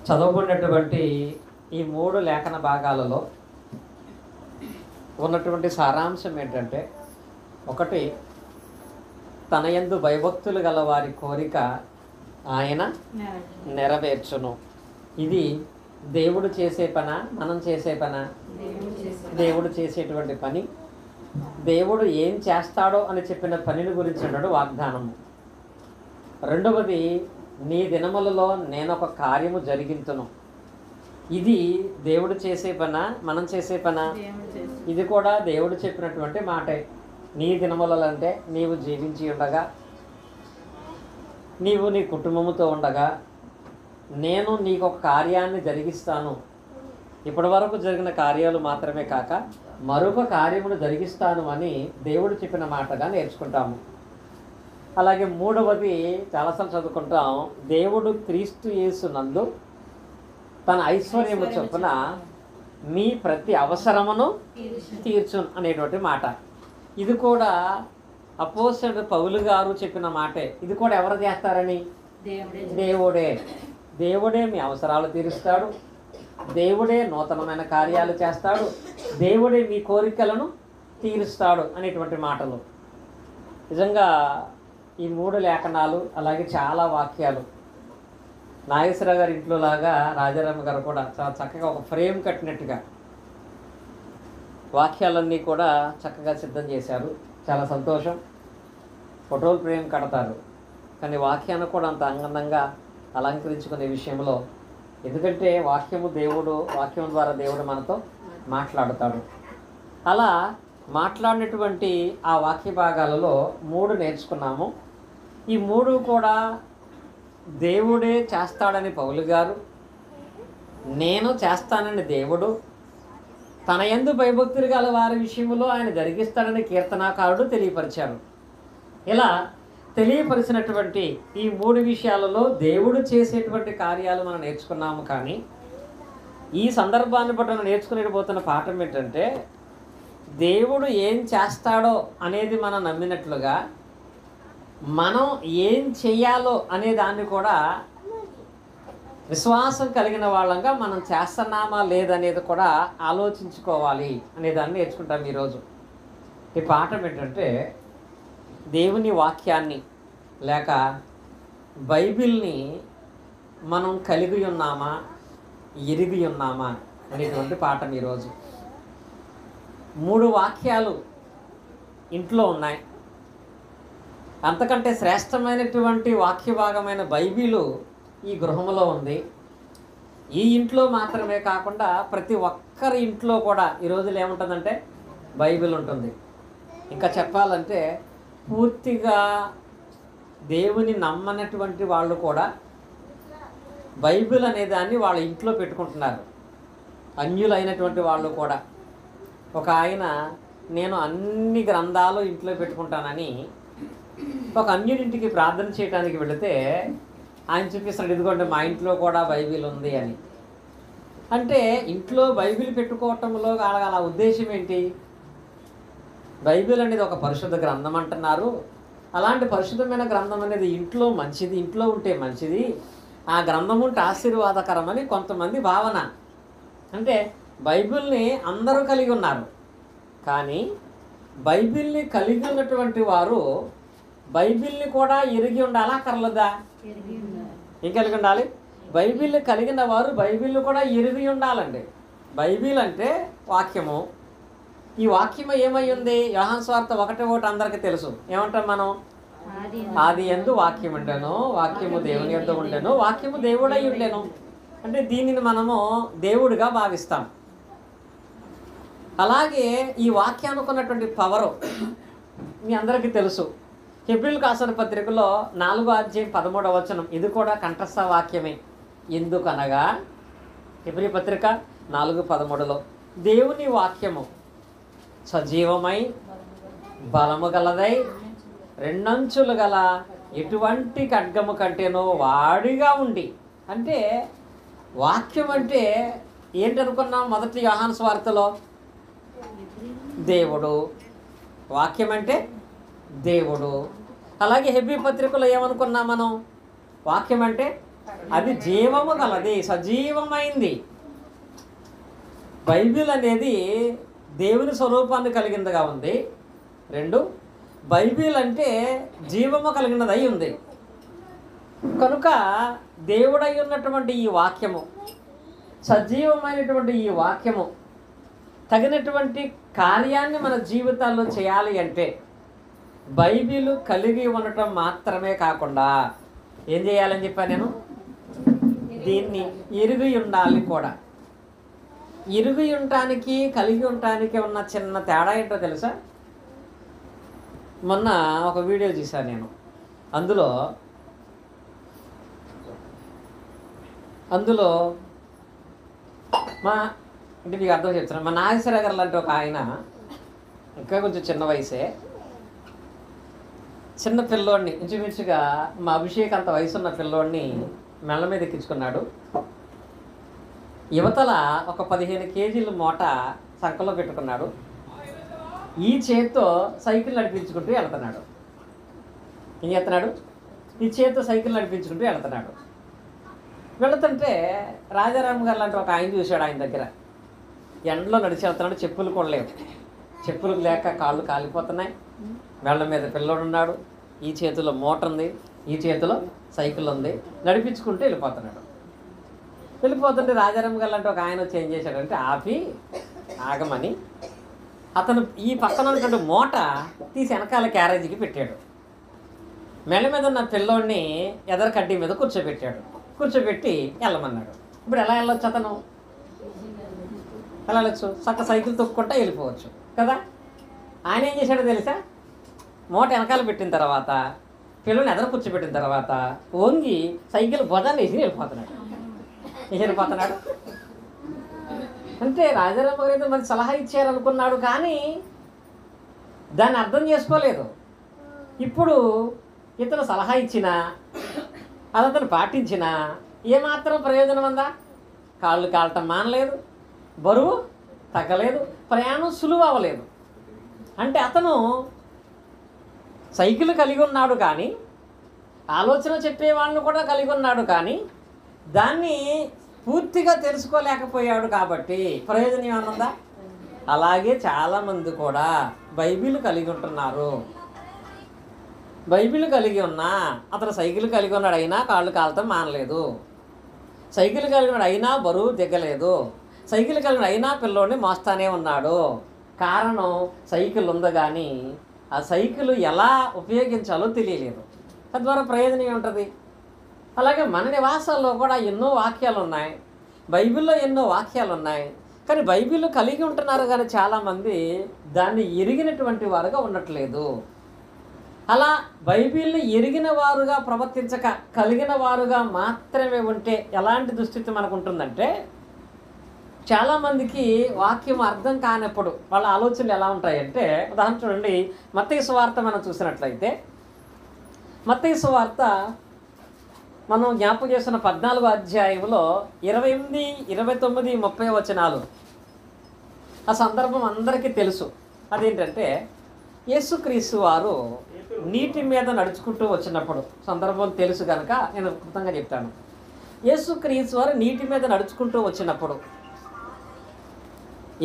చదువుకున్నటువంటి ఈ 3 లేఖన భాగాలలో ఉన్నటువంటి సారాంశం ఏంటంటే, ఒకటి, తన యందు భయభక్తులు గల వారి కోరిక ఆయన నెరవేర్చును. ఇది దేవుడు చేసే పన, మనం చేసే పన? దేవుడు చేసేటువంటి పని. దేవుడు ఏం చేస్తాడో అని చెప్పిన పనిని గురించి అన్నాడు వాగ్దానము. రెండవది, నీ దినములలో నేనొక కార్యము జరిగించును. ఇది దేవుడు చేసే పన, మనం చేసే పన? ఇది కూడా దేవుడు చెప్పినటువంటి మాటే. నీ దినములలో అంటే నీవు జీవించి ఉండగా, నీవు నీ కుటుంబముతో ఉండగా నేను నీకు ఒక కార్యాన్ని జరిగిస్తాను. ఇప్పటి వరకు జరిగిన కార్యాలు మాత్రమే కాక మరొక కార్యమును జరిగిస్తాను అని దేవుడు చెప్పిన మాటగా నేర్చుకుంటాము. అలాగే మూడవది చాలాసార్లు చదువుకుంటాం, దేవుడు క్రీస్తు యేసునందు తన ఐశ్వర్యము చొప్పున మీ ప్రతి అవసరమును తీర్చును అనేటువంటి మాట. ఇది కూడా అపోస్తలుడు పౌలు గారు చెప్పిన మాటే. ఇది కూడా ఎవరు చేస్తారని? దేవుడే. దేవుడే మీ అవసరాలు తీరుస్తాడు, దేవుడే నూతనమైన కార్యాలు చేస్తాడు, దేవుడే మీ కోరికలను తీరుస్తాడు అనేటువంటి మాటలు. నిజంగా ఈ 3 లేఖనాలు, అలాగే చాలా వాక్యాలు నాగేశ్వరరావు గారి ఇంట్లో లాగా రాజారామ గారు కూడా చాలా చక్కగా ఒక ఫ్రేమ్ కట్టినట్టుగా వాక్యాలన్నీ కూడా చక్కగా సిద్ధం చేశారు. చాలా సంతోషం. ఫోటోలు ఫ్రేమ్ కడతారు, కానీ వాక్యాన్ని కూడా అంత అందంగా అలంకరించుకునే విషయంలో, ఎందుకంటే వాక్యము దేవుడు, వాక్యం ద్వారా దేవుడు మనతో మాట్లాడుతాడు. అలా మాట్లాడినటువంటి ఆ వాక్య భాగాలలో 3 నేర్చుకున్నాము. ఈ 3 కూడా దేవుడే చేస్తాడని పౌలు గారు, నేను చేస్తానని దేవుడు, తన యందు భయభక్తులు గల వారి విషయంలో ఆయన జరిగిస్తాడని కీర్తనాకారుడు తెలియపరిచారు. ఇలా తెలియపరిచినటువంటి ఈ 3 విషయాలలో దేవుడు చేసేటువంటి కార్యాలు మనం నేర్చుకున్నాము. కానీ ఈ సందర్భాన్ని బట్టి మనం నేర్చుకునేపోతున్న పాఠం ఏంటంటే, దేవుడు ఏం చేస్తాడో అనేది మనం నమ్మినట్లుగా మనం ఏం చెయ్యాలో అనే దాన్ని కూడా విశ్వాసం కలిగిన వాళ్ళంగా మనం చేస్తున్నామా లేదనేది కూడా ఆలోచించుకోవాలి అనేదాన్ని నేర్చుకుంటాం ఈరోజు. ఈ పాఠం ఏంటంటే, దేవుని వాక్యాన్ని లేక బైబిల్ని మనం కలిగి ఉన్నామా, ఎరిగి ఉన్నామా అనేటువంటి పాఠం ఈరోజు. 3 వాక్యాలు ఇంట్లో ఉన్నాయి. అంతకంటే శ్రేష్టమైనటువంటి వాక్య భాగమైన బైబిలు ఈ గృహంలో ఉంది. ఈ ఇంట్లో మాత్రమే కాకుండా ప్రతి ఒక్కరి ఇంట్లో కూడా ఈ రోజుల్లో ఏముంటుందంటే బైబిల్ ఉంటుంది. ఇంకా చెప్పాలంటే పూర్తిగా దేవుని నమ్మనటువంటి వాళ్ళు కూడా బైబిల్ అనే దాన్ని వాళ్ళ ఇంట్లో పెట్టుకుంటున్నారు. అన్యులైనటువంటి వాళ్ళు కూడా. ఒక ఆయన, నేను అన్ని గ్రంథాలు ఇంట్లో పెట్టుకుంటానని ఒక అన్యుడింటికి ప్రార్థన చేయడానికి వెళితే ఆయన చూపిస్తాడు, ఇదిగోండి మా ఇంట్లో కూడా బైబిల్ ఉంది అని. అంటే ఇంట్లో బైబిల్ పెట్టుకోవటంలో అలా ఉద్దేశం ఏంటి? బైబిల్ అనేది ఒక పరిశుద్ధ గ్రంథం అంటున్నారు. అలాంటి పరిశుద్ధమైన గ్రంథం అనేది ఇంట్లో మంచిది, ఇంట్లో ఉంటే మంచిది, ఆ గ్రంథం ఉంటే ఆశీర్వాదకరం అని కొంతమంది భావన. అంటే బైబిల్ని అందరూ కలిగి ఉన్నారు, కానీ బైబిల్ని కలిగి ఉన్నటువంటి వారు బైబిల్ని కూడా ఎరిగి ఉండాలా, కర్లదా? ఏం కలిగి ఉండాలి? బైబిల్ని కలిగిన వారు బైబిల్ని కూడా ఎరిగి ఉండాలండి. బైబిల్ అంటే వాక్యము. ఈ వాక్యము ఏమై ఉంది? యోహాను సువార్త 1:1 అందరికీ తెలుసు. ఏమంటాం మనం? ఆది యందు వాక్యం ఉండెను, వాక్యము దేవుని యొద్ద ఉండెను, వాక్యము దేవుడై ఉండెను. అంటే దీనిని మనము దేవుడిగా భావిస్తాం. అలాగే ఈ వాక్యానికి ఉన్నటువంటి పవరు మీ అందరికీ తెలుసు. హెబ్రీయులకు రాసిన పత్రికలో 4:13 ఇది కూడా కంఠస్థ వాక్యమే. ఎందుకనగా హెబ్రీ పత్రిక 4:13 దేవుని వాక్యము సజీవమై బలము గలదై 2 అంచులు గల ఎటువంటి ఖడ్గము కంటేనో వాడిగా ఉండి. అంటే వాక్యం అంటే ఏంటనుకున్నాం? మొదటి యోహాను సువార్తలో దేవుడు, వాక్యం అంటే దేవుడు. అలాగే హెబ్రీ పత్రికలో ఏమనుకున్నాం మనం? వాక్యం అంటే అది జీవము గలది, సజీవమైంది. బైబిల్ అనేది దేవుని స్వరూపాన్ని కలిగినదిగా ఉంది. 2, బైబిల్ అంటే జీవము కలిగినదై ఉంది. కనుక దేవుడై ఉన్నటువంటి ఈ వాక్యము, సజీవమైనటువంటి ఈ వాక్యము తగినటువంటి కార్యాన్ని మన జీవితాల్లో చేయాలి అంటే బైబిల్ కలిగి ఉండటం మాత్రమే కాకుండా ఏం చేయాలని చెప్పాను నేను? దీన్ని ఎరిగి ఉండాలి కూడా. ఎరిగి ఉండటానికి కలిగి ఉండటానికి ఉన్న చిన్న తేడా ఏంటో తెలుసా? మొన్న ఒక వీడియో చూశాను నేను. అందులో అంటే మీకు అర్థం చెప్తున్నాను. మా నాగేశ్వర గారు లాంటి ఒక ఆయన, ఇంకా కొంచెం చిన్న వయసే, చిన్న పిల్లోడిని, ఇంచుమించుగా మా అభిషేక్ అంత వయసు ఉన్న పిల్లోడిని మెల్ల మీద ఎక్కించుకున్నాడు. యువతల ఒక 15 కేజీల మూట సంకలో పెట్టుకున్నాడు. ఈ చేత్తో సైకిల్ నడిపించుకుంటూ వెళ్తున్నాడు. ఏం చేస్తున్నాడు? ఈ చేత్తో సైకిల్ నడిపించుకుంటూ వెళ్తున్నాడు. వెళుతుంటే రాజారాం గారు లాంటి ఒక ఆయన చూశాడు. ఆయన దగ్గర ఎండలో నడిచి వెళ్తున్నాడు. చెప్పులు కూడా లేవు. చెప్పులు లేక కాళ్ళు కాలిపోతున్నాయి. మెళ్ళ మీద పిల్లోడు ఉన్నాడు. ఈ చేతిలో మూట ఉంది, ఈ చేతిలో సైకిల్ ఉంది. నడిపించుకుంటూ వెళ్ళిపోతుంటే రాజారాం గారు లాంటి ఒక ఆయన వచ్చి ఏం చేశాడంటే ఆగమని అతను ఈ పక్కన ఉన్నటువంటి మూట తీసి వెనకాల క్యారేజీకి పెట్టాడు. మెళ్ళ మీద ఉన్న పిల్లోడిని ఎదర కడ్డీ మీద కూర్చోబెట్టి వెళ్ళమన్నాడు. ఇప్పుడు ఎలా వెళ్ళొచ్చు? అతను ఎలా వెళ్ళొచ్చు? చక్క సైకిల్ తొక్కుంటా వెళ్ళిపోవచ్చు కదా. ఆయన ఏం చేశాడో తెలుసా? మూట వెనకాల పెట్టిన తర్వాత పిల్లల్ని ఎదర కూర్చోబెట్టిన తర్వాత వంగి సైకిల్ భుజాన్ని వేసి వెళ్ళిపోతున్నాడు. అంటే రాజారాం గారు అయితే మరి సలహా ఇచ్చారనుకున్నాడు, కానీ దాన్ని అర్థం చేసుకోలేదు. ఇప్పుడు ఇతను సలహా ఇచ్చినా అది అతను పాటించినా ఏమాత్రం ప్రయోజనం ఉందా? కాళ్ళు కాలటం మానలేదు, బరువు తగ్గలేదు, ప్రయాణం సులువు అవ్వలేదు. అంటే అతను సైకిల్ కలిగి ఉన్నాడు కానీ, ఆలోచన చెప్పే వాళ్ళని కూడా కలిగి ఉన్నాడు కానీ, దాన్ని పూర్తిగా తెలుసుకోలేకపోయాడు. కాబట్టి ప్రయోజనం ఏమన్నా? అలాగే చాలామంది కూడా బైబిల్ కలిగి ఉంటున్నారు. బైబిల్ కలిగి ఉన్నా అతను సైకిల్ కలిగి ఉన్నాడు, అయినా కాళ్ళు కాలటం మానలేదు. సైకిల్ కలిగి ఉన్నాడు, అయినా బరువు దిగ్గలేదు. సైకిల్ కలిగి అయినా పిల్లోడిని మోస్తానే ఉన్నాడు. కారణం సైకిల్ ఉంది కానీ ఆ సైకిల్ ఎలా ఉపయోగించాలో తెలియలేదు. తద్వారా ప్రయోజనం ఏముంటుంది? అలాగే మన నివాసాల్లో కూడా ఎన్నో వాక్యాలు ఉన్నాయి, బైబిల్లో ఎన్నో వాక్యాలు ఉన్నాయి. కానీ బైబిల్ కలిగి ఉంటున్నారు కానీ చాలామంది దాన్ని ఎరిగినటువంటి వారుగా ఉండట్లేదు. అలా బైబిల్ని ఎరిగిన వారుగా ప్రవర్తించక కలిగిన వారుగా మాత్రమే ఉంటే ఎలాంటి దుస్థితి మనకు ఉంటుందంటే, చాలామందికి వాక్యం అర్థం కానప్పుడు వాళ్ళ ఆలోచనలు ఎలా ఉంటాయంటే, ఉదాహరణ చూడండి, మత్తయి సువార్త మనం చూసినట్లయితే, మత్తయి సువార్త మనం జ్ఞాపకం చేస్తున్న 14వ అధ్యాయంలో 28, 29, 30 వచనాలు. ఆ సందర్భం అందరికీ తెలుసు. అదేంటంటే యేసుక్రీస్తు వారు నీటి మీద నడుచుకుంటూ వచ్చినప్పుడు, సందర్భం తెలుసు కనుక నేను క్లుప్తంగా చెప్తాను. యేసుక్రీస్తు వారు నీటి మీద నడుచుకుంటూ వచ్చినప్పుడు,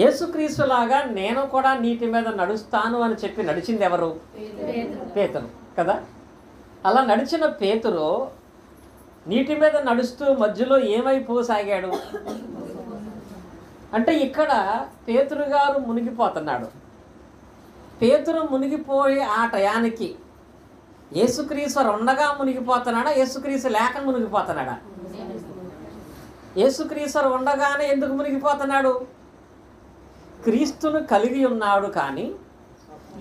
యేసుక్రీస్తులాగా నేను కూడా నీటి మీద నడుస్తాను అని చెప్పి నడిచింది ఎవరు? పేతురు కదా. అలా నడిచిన పేతురు నీటి మీద నడుస్తూ మధ్యలో ఏమైపోసాగాడు అంటే, ఇక్కడ పేతురు గారు మునిగిపోతున్నాడు. పేతురు మునిగిపోయి ఆ టయానికి యేసుక్రీస్తు ఉండగా మునిగిపోతున్నాడా, యేసుక్రీస్తు లేక మునిగిపోతున్నాడా? యేసుక్రీస్తు ఉండగానే ఎందుకు మునిగిపోతున్నాడు? క్రీస్తును కలిగి ఉన్నాడు కానీ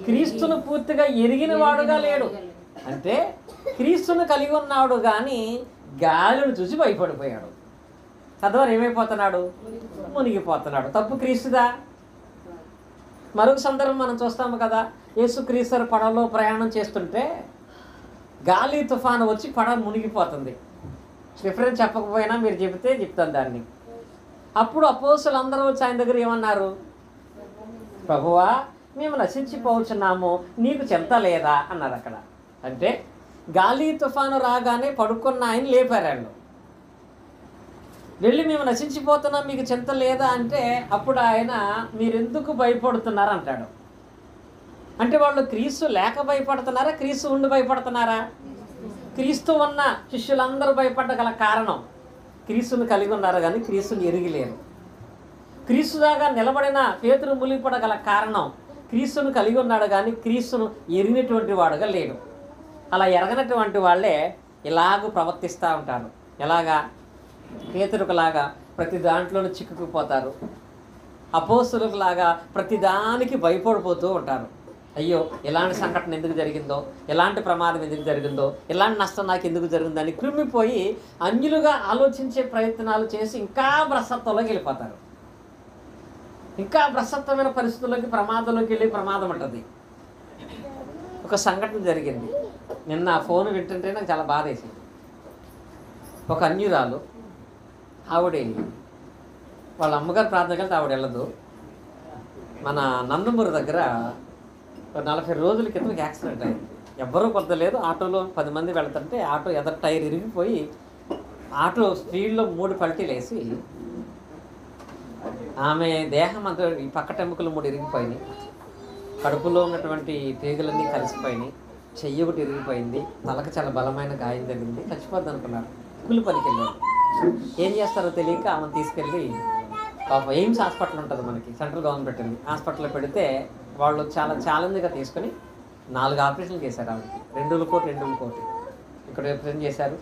క్రీస్తును పూర్తిగా ఎరిగిన వాడుగా లేడు. అంటే క్రీస్తును కలిగి ఉన్నాడు కానీ గాలిని చూసి భయపడిపోయాడు. తద్వారా ఏమైపోతున్నాడు? మునిగిపోతున్నాడు. తప్పు క్రీస్తుదా? మరొక సందర్భం మనం చూస్తాము కదా, యేసుక్రీస్తు పడవలో ప్రయాణం చేస్తుంటే గాలి తుఫాను వచ్చి పడవ మునిగిపోతుంది. డిఫరెన్స్ చెప్పకపోయినా మీరు చెప్తాను దాన్ని. అప్పుడు అపోస్తలులు అందరూ వచ్చి ఆయన దగ్గర ఏమన్నారు? ప్రభువా, మేము నశించిపోవచ్చున్నాము, నీకు చింత లేదా అన్నారు అక్కడ. అంటే గాలి తుఫాను రాగానే పడుకున్న ఆయన లేపారు. వెళ్ళి మేము నశించిపోతున్నాం, మీకు చింత లేదా అంటే అప్పుడు ఆయన మీరెందుకు భయపడుతున్నారు అంటాడు. అంటే వాళ్ళు క్రీస్తు లేక భయపడుతున్నారా, క్రీస్తు ఉండి భయపడుతున్నారా? క్రీస్తు ఉన్న శిష్యులందరూ భయపడగల కారణం క్రీస్తుని కలిగి ఉన్నారు కానీ క్రీస్తుని ఎరిగిలేరు. క్రీస్తు దాకా నిలబడిన పేతురు మునిగిపడగల కారణం క్రీస్తును కలిగి ఉన్నాడు కానీ క్రీస్తును ఎరిగినటువంటి వాడుగా లేడు. అలా ఎరగనటువంటి వాళ్ళే ఇలాగూ ప్రవర్తిస్తూ ఉంటారు. ఎలాగా? పేతురుకులాగా ప్రతి దాంట్లోనూ చిక్కుకుపోతారు. అపోస్తులకు ప్రతి దానికి భయపడిపోతూ ఉంటారు. అయ్యో ఎలాంటి సంఘటన ఎందుకు జరిగిందో, ఎలాంటి ప్రమాదం ఎందుకు జరిగిందో, ఎలాంటి నష్టం నాకు ఎందుకు జరిగిందని కృమ్మిపోయి అన్యులుగా ఆలోచించే ప్రయత్నాలు చేసి ఇంకా భ్రష్టత్వంలోకి వెళ్ళిపోతారు. ఇంకా భ్రష్టత్వమైన పరిస్థితుల్లోకి, ప్రమాదంలోకి వెళ్ళి ప్రమాదం ఉంటుంది. ఒక సంఘటన జరిగింది నిన్న. ఆ ఫోన్ వింటుంటే నాకు చాలా బాధ వేసింది. ఒక అన్యురాలు ఆవిడ వాళ్ళ అమ్మగారు ప్రార్థనకి వెళ్తే ఆవిడ వెళ్ళదు. మన నందమూరి దగ్గర 40 రోజుల క్రితం యాక్సిడెంట్ అయింది. ఎవ్వరూ కొద్దలేదు. ఆటోలో 10 మంది వెళ్తుంటే ఆటో ఎదర్ టైర్ ఇరిగిపోయి ఆటో స్పీడ్లో 3 పల్టీలు వేసి ఆమె దేహం అంతా ఈ పక్కటెముకలు 3 ఇరిగిపోయినాయి. కడుపులో ఉన్నటువంటి పేగులన్నీ కలిసిపోయినాయి. చెయ్యి ఒకటి ఇరిగిపోయింది. తలకు చాలా బలమైన గాయం జరిగింది. చచ్చిపోద్ది అనుకున్నారు. కూలి పనికి వెళ్ళారు. ఏం చేస్తారో తెలియక ఆమెను తీసుకెళ్ళి ఎయిమ్స్ హాస్పిటల్ ఉంటుంది మనకి, సెంట్రల్ గవర్నమెంట్ హాస్పిటల్లో పెడితే వాళ్ళు చాలా ఛాలెంజ్గా తీసుకొని 4 ఆపరేషన్లు చేశారు. ఆవిడకి 2 కోటి ఇక్కడ ఆపరేషన్ చేశారు,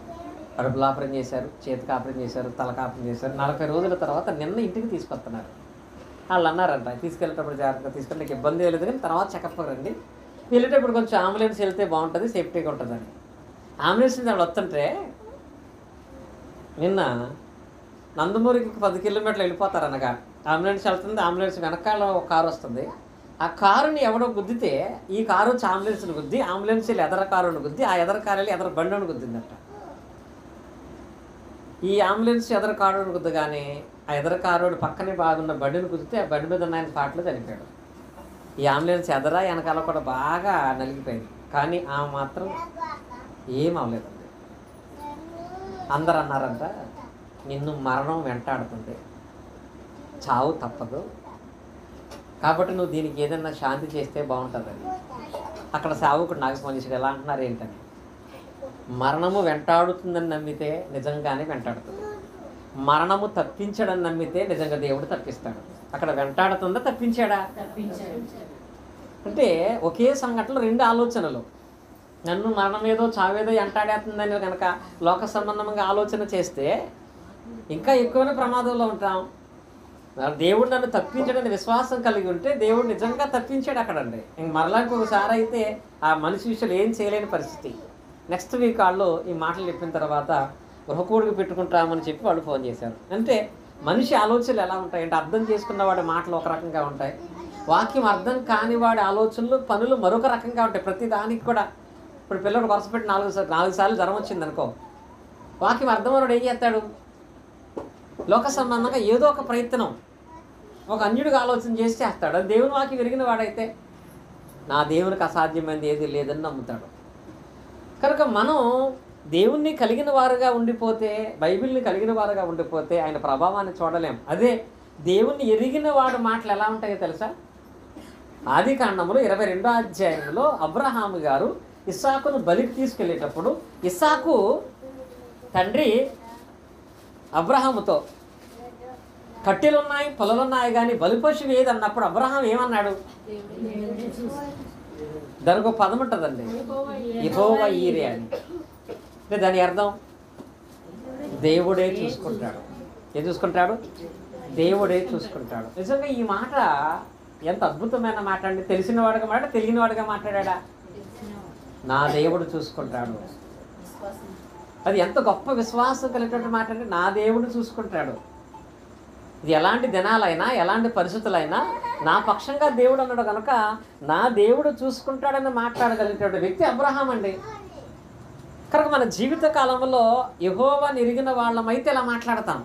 కడుపులో ఆపరేషన్ చేశారు, చేతికి ఆపరేషన్ చేశారు, తలకు ఆపరేషన్ చేశారు. 40 రోజుల తర్వాత నిన్న ఇంటికి తీసుకొస్తున్నారు. వాళ్ళు అన్నారంట తీసుకెళ్ళేటప్పుడు జాగ్రత్తగా తీసుకొని నీకు ఇబ్బంది లేదు కానీ తర్వాత చెకప్ రండి, వెళ్ళేటప్పుడు కొంచెం అంబులెన్స్ వెళ్తే బాగుంటుంది, సేఫ్టీగా ఉంటుందని. అంబులెన్స్ నుంచి వాళ్ళు వస్తుంటే నిన్న నందమూరికి 10 కిలోమీటర్లు వెళ్ళిపోతారనగా అంబులెన్స్ వెళ్తుంది. అంబులెన్స్ వెనకాల ఒక కారు వస్తుంది. ఆ కారుని ఎవడో గుద్దితే ఈ కారు వచ్చి అంబులెన్స్ని గుద్ది, అంబులెన్స్ వెళ్ళి ఎదర కారుని గుద్ది, ఆ ఎదర కారు వెళ్ళి ఎదర బండిని గుద్దిందట. ఈ అంబులెన్స్ ఎదర కారుని గుద్దగానే ఆ ఎదర కారుడు పక్కనే బాగున్న బండిని గుద్దితే ఆ బండి మీద ఉన్న ఆయన పాటలో చనిపోయాడు. ఈ అంబులెన్స్ ఎదర వెనకాల కూడా బాగా నలిగిపోయింది. కానీ ఆమె మాత్రం ఏం అవ్వలేదండి. అందరు అన్నారంట నిన్ను మరణం వెంటాడుతుంది, చావు తప్పదు, కాబట్టి నువ్వు దీనికి ఏదైనా శాంతి చేస్తే బాగుంటుందని. అక్కడ సేవకుడు నాకు ఫోన్ చేశాడు. ఎలా అంటున్నారు ఏంటని. మరణము వెంటాడుతుందని నమ్మితే నిజంగానే వెంటాడుతుంది, మరణము తప్పించడని నమ్మితే నిజంగా దేవుడు తప్పిస్తాడు. అక్కడ వెంటాడుతుందా తప్పించాడా? అంటే ఒకే సంఘటనలో 2 ఆలోచనలు. నన్ను మరణం ఏదో చావేదో వెంటాడేస్తుందని కనుక లోక సంబంధంగా ఆలోచన చేస్తే ఇంకా ఎక్కువనే ప్రమాదంలో ఉంటాం. దేవుడు నన్ను తప్పించడానికి విశ్వాసం కలిగి ఉంటే దేవుడు నిజంగా తప్పించాడు అక్కడండి. ఇంక మరలా ఇంకొకసారి అయితే ఆ మనిషి విషయాలు ఏం చేయలేని పరిస్థితి. నెక్స్ట్ వీక్ వాళ్ళు ఈ మాటలు చెప్పిన తర్వాత గృహకూడికి పెట్టుకుంటామని చెప్పి వాళ్ళు ఫోన్ చేశారు. అంటే మనిషి ఆలోచనలు ఎలా ఉంటాయంటే అర్థం చేసుకున్న వాడి మాటలు ఒక రకంగా ఉంటాయి, వాక్యం అర్థం కాని వాడి ఆలోచనలు పనులు మరొక రకంగా ఉంటాయి. ప్రతి దానికి కూడా ఇప్పుడు పిల్లడు వరుస పెట్టి 4 సార్లు జ్వరం వచ్చింది అనుకో, వాక్యం అర్థమైనవాడు ఏం చేస్తాడు? లోక సంబంధంగా ఏదో ఒక ప్రయత్నం ఒక అన్యుడిగా ఆలోచన చేసి చేస్తాడు. అది దేవుని వాక్యం విరిగిన వాడైతే నా దేవునికి అసాధ్యమైనది ఏది లేదని నమ్ముతాడు. కనుక మనం దేవుణ్ణి కలిగిన వారుగా ఉండిపోతే, బైబిల్ని కలిగిన వారుగా ఉండిపోతే ఆయన ప్రభావాన్ని చూడలేం. అదే దేవుణ్ణి ఎరిగిన వాడు మాటలు ఎలా ఉంటాయో తెలుసా? ఆదికాండములో 22వ అధ్యాయంలో అబ్రహాము గారు ఇస్సాకును బలికి తీసుకెళ్ళేటప్పుడు ఇస్సాకు తండ్రి అబ్రహాముతో కట్టెలున్నాయి పొలలున్నాయి కానీ బలిపశువు ఏది అన్నప్పుడు అబ్రహాం ఏమన్నాడు? దానికి ఒక పదం ఉంటుందండి, యెహోవా ఈరే అని. అంటే దాని అర్థం దేవుడే చూసుకుంటాడు. ఏం చూసుకుంటాడు? దేవుడే చూసుకుంటాడు. నిజంగా ఈ మాట ఎంత అద్భుతమైన మాట అండి. తెలిసిన వాడిగా మాట, తెలియని వాడిగా మాట్లాడా? నా దేవుడు చూసుకుంటాడు. అది ఎంత గొప్ప విశ్వాసం కలిగినటువంటి మాట అంటే నా దేవుడు చూసుకుంటాడు. ఇది ఎలాంటి దినాలైనా ఎలాంటి పరిస్థితులైనా నా పక్షంగా దేవుడు అన్నాడు కనుక నా దేవుడు చూసుకుంటాడని మాట్లాడగలిగినటువంటి వ్యక్తి అబ్రహాం అండి. కనుక మన జీవిత కాలంలో యెహోవాని ఎరిగిన వాళ్ళమైతే ఇలా మాట్లాడతాం.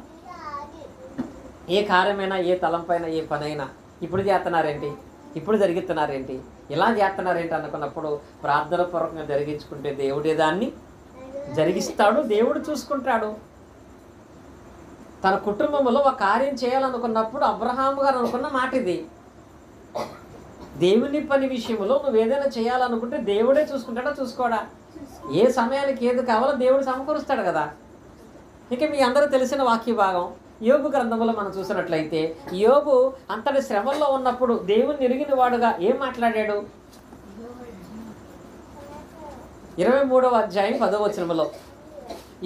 ఏ కార్యమైనా, ఏ తలంపైనా, ఏ పనైనా ఇప్పుడు చేస్తున్నారేంటి, ఇప్పుడు జరిగిస్తున్నారేంటి, ఇలా చేస్తున్నారేంటి అనుకున్నప్పుడు ప్రార్థన పూర్వకంగా జరిగించుకుంటే దేవుడే దాన్ని జరిగిస్తాడు, దేవుడు చూసుకుంటాడు. తన కుటుంబంలో ఒక కార్యం చేయాలనుకున్నప్పుడు అబ్రహాము గారు అనుకున్న మాట ఇది. దేవుని పని విషయంలో నువ్వు ఏదైనా చేయాలనుకుంటే దేవుడే చూసుకుంటాడా చూసుకోడా? ఏ సమయానికి ఏది కావాలో దేవుడు సమకూరుస్తాడు కదా. ఇక మీ అందరూ తెలిసిన వాక్య భాగం యోబు గ్రంథంలో మనం చూసినట్లయితే, యోబు అంతటి శ్రమల్లో ఉన్నప్పుడు దేవుని ఎరిగిన వాడుగా ఏం మాట్లాడాడు? 23వ అధ్యాయం 10వ వచనంలో,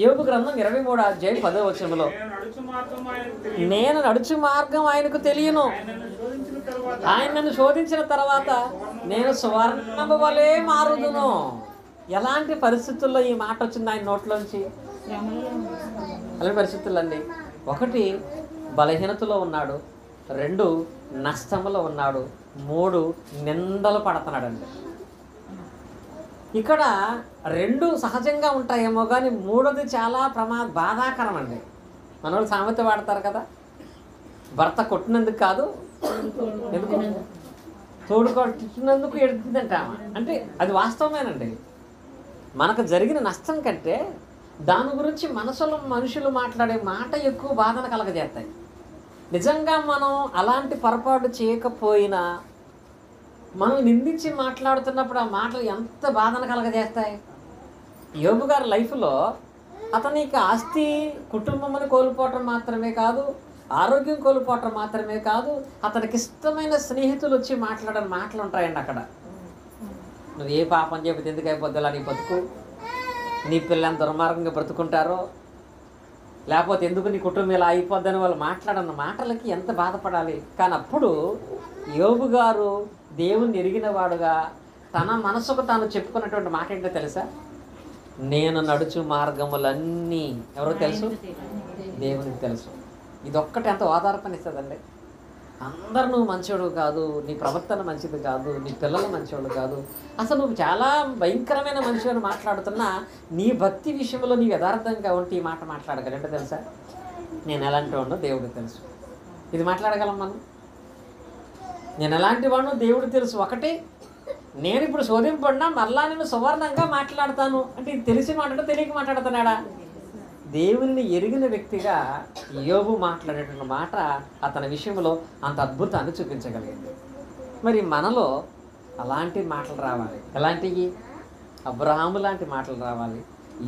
యోబు గ్రంథం 23వ అధ్యాయం 10వ వచనంలో, నేను నడుచు మార్గం ఆయనకు తెలియను, ఆయన నన్ను శోధించిన తర్వాత నేను సువర్ణము వలె మారుదును. ఎలాంటి పరిస్థితుల్లో ఈ మాట వచ్చింది ఆయన నోట్లోంచి? అలాంటి పరిస్థితులండి. 1 బలహీనతలో ఉన్నాడు, 2 నష్టంలో ఉన్నాడు, 3 నిందలు పడుతున్నాడండి. ఇక్కడ 2 సహజంగా ఉంటాయేమో కానీ 3వది చాలా బాధాకరం అండి. మనోళ్ళు సామెత వాడతారు కదా, భర్త కొట్టినందుకు కాదు, ఎందుకు తోడు కొట్టినందుకు ఎడుతుందంట. అంటే అది వాస్తవమేనండి. మనకు జరిగిన నష్టం కంటే దాని గురించి మనుషులు మాట్లాడే మాట ఎక్కువ బాధను కలగజేస్తాయి. నిజంగా మనం అలాంటి పొరపాటు చేయకపోయినా మనం నిందించి మాట్లాడుతున్నప్పుడు ఆ మాటలు ఎంత బాధను కలగజేస్తాయి. యోబు గారి లైఫ్లో అతనికి ఆస్తి, కుటుంబమును కోల్పోవటం మాత్రమే కాదు, ఆరోగ్యం కోల్పోవటం మాత్రమే కాదు, అతనికి ఇష్టమైన స్నేహితులు వచ్చి మాట్లాడని మాటలు ఉంటాయండి. అక్కడ నువ్వు ఏ పాపం చెప్పి ఎందుకు అయిపోద్దిలా నీ బతుకు, నీ పిల్లల్ని దుర్మార్గంగా బ్రతుకుంటారో, లేకపోతే ఎందుకు నీ కుటుంబం ఇలా అయిపోద్దని వాళ్ళు మాట్లాడన్న మాటలకి ఎంత బాధపడాలి. కానీ అప్పుడు యోబు గారు దేవుణ్ణి ఎరిగిన వాడుగా తన మనసుకు తాను చెప్పుకున్నటువంటి మాట ఏంటో తెలుసా? నేను నడుచు మార్గములన్నీ ఎవరో తెలుసు? దేవునికి తెలుసు. ఇదొక్కటి ఎంత ఓదార్పనిస్తుందండి. అందరు నువ్వు మంచోడు కాదు, నీ ప్రవర్తన మంచిది కాదు, నీ పిల్లలు మంచోడు కాదు, అసలు నువ్వు చాలా భయంకరమైన మనిషి అని మాట్లాడుతున్నా నీ భక్తి విషయంలో నీవు యథార్థంగా ఉంటే ఈ మాట మాట్లాడగలంటే తెలుసా? నేను ఎలాంటి వాడినో దేవుడికి తెలుసు. ఇది మాట్లాడగలం మనం. నేను ఎలాంటి వాడినో దేవుడికి తెలుసు. 1 నేను ఇప్పుడు శోధింపడినా మరలా నేను సువర్ణంగా మాట్లాడతాను అంటే ఇది తెలిసి మాట్లాడతా తెలియక మాట్లాడుతున్నాడా? దేవుని ఎరిగిన వ్యక్తిగా యోబు మాట్లాడేటువంటి మాట అతని విషయంలో అంత అద్భుతాన్ని చూపించగలిగింది. మరి మనలో అలాంటి మాటలు రావాలి. ఎలాంటివి? అబ్రహాము లాంటి మాటలు రావాలి,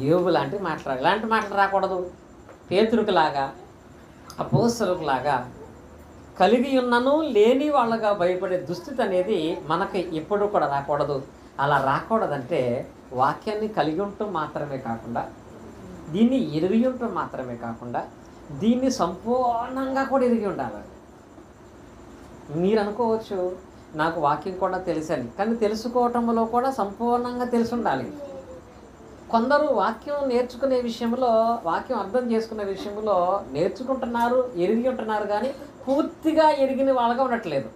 యోబు లాంటి మాటలు. ఎలాంటి మాటలు రాకూడదు? పేతురుకులాగా, అపోస్తలులాగా కలిగి ఉన్నను లేని వాళ్ళగా భయపడే దుస్థితి అనేది మనకి ఎప్పుడూ కూడా రాకూడదు. అలా రాకూడదంటే వాక్యాన్ని కలిగి ఉండటం మాత్రమే కాకుండా, దీన్ని ఎరిగి ఉండటం మాత్రమే కాకుండా, దీన్ని సంపూర్ణంగా కూడా ఎరిగి ఉండాలి. మీరు అనుకోవచ్చు నాకు వాక్యం కూడా తెలుసని, కానీ తెలుసుకోవటంలో కూడా సంపూర్ణంగా తెలిసి ఉండాలి. కొందరు వాక్యం నేర్చుకునే విషయంలో, వాక్యం అర్థం చేసుకునే విషయంలో నేర్చుకుంటున్నారు, ఎరిగి ఉంటున్నారు, కానీ పూర్తిగా ఎరిగిన వాళ్ళగా ఉండట్లేదు.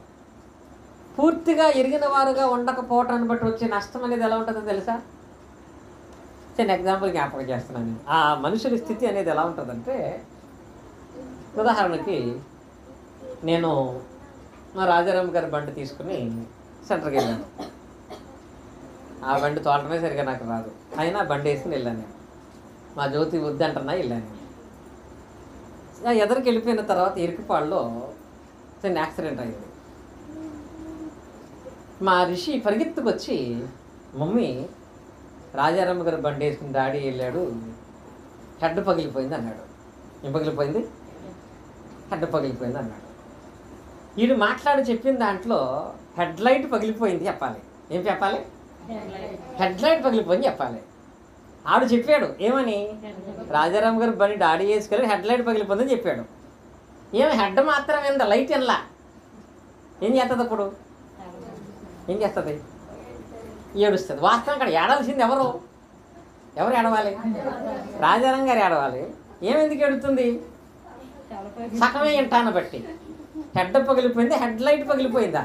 పూర్తిగా ఎరిగిన వారుగా ఉండకపోవటాన్ని బట్టి వచ్చే నష్టం అనేది ఎలా ఉంటుందో తెలుసా? చిన్న ఎగ్జాంపుల్ జ్ఞాపకం చేస్తున్నాను నేను. ఆ మనుషుల స్థితి అనేది ఎలా ఉంటుందంటే, ఉదాహరణకి నేను మా రాజారాం గారి బండి తీసుకుని సెంటర్కి వెళ్ళాను. ఆ బండి తోటమే సరిగా నాకు రాదు, అయినా బండి వేసుకుని వెళ్ళాను నేను. మా జ్యోతి వద్దు అంటున్నా వెళ్ళాను. ఎదరికి వెళ్ళిపోయిన తర్వాత ఇరుకుపాడులో చిన్న యాక్సిడెంట్ అయింది. మా రిషి పరిగెత్తుకొచ్చి, మమ్మీ రాజారామ గారు బండి వేసుకుని డాడీ వెళ్ళాడు, హెడ్ పగిలిపోయింది అన్నాడు. ఏం పగిలిపోయింది? హెడ్ పగిలిపోయింది అన్నాడు. వీడు మాట్లాడి చెప్పిన దాంట్లో హెడ్ లైట్ పగిలిపోయింది చెప్పాలి. ఏం చెప్పాలి? హెడ్ లైట్ పగిలిపోయింది చెప్పాలి. ఆడు చెప్పాడు ఏమని? రాజారాం గారు బండి డాడీ వేసుకెళ్ళి హెడ్ లైట్ పగిలిపోయిందని చెప్పాడు. ఏమి హెడ్ మాత్రం ఎంత లైట్ ఎనలా ఏం చేస్తుంది? అప్పుడు ఏం చేస్తుంది? ఏడుస్తుంది. వాస్తవం అక్కడ ఏడాల్సింది ఎవరు ఏడవాలి? రాజారాం గారు ఏడవాలి. ఏమెందుకు ఏడుతుంది? సగమే ఇంటాన్ని బట్టి హెడ్ పగిలిపోయింది, హెడ్ లైట్ పగిలిపోయిందా?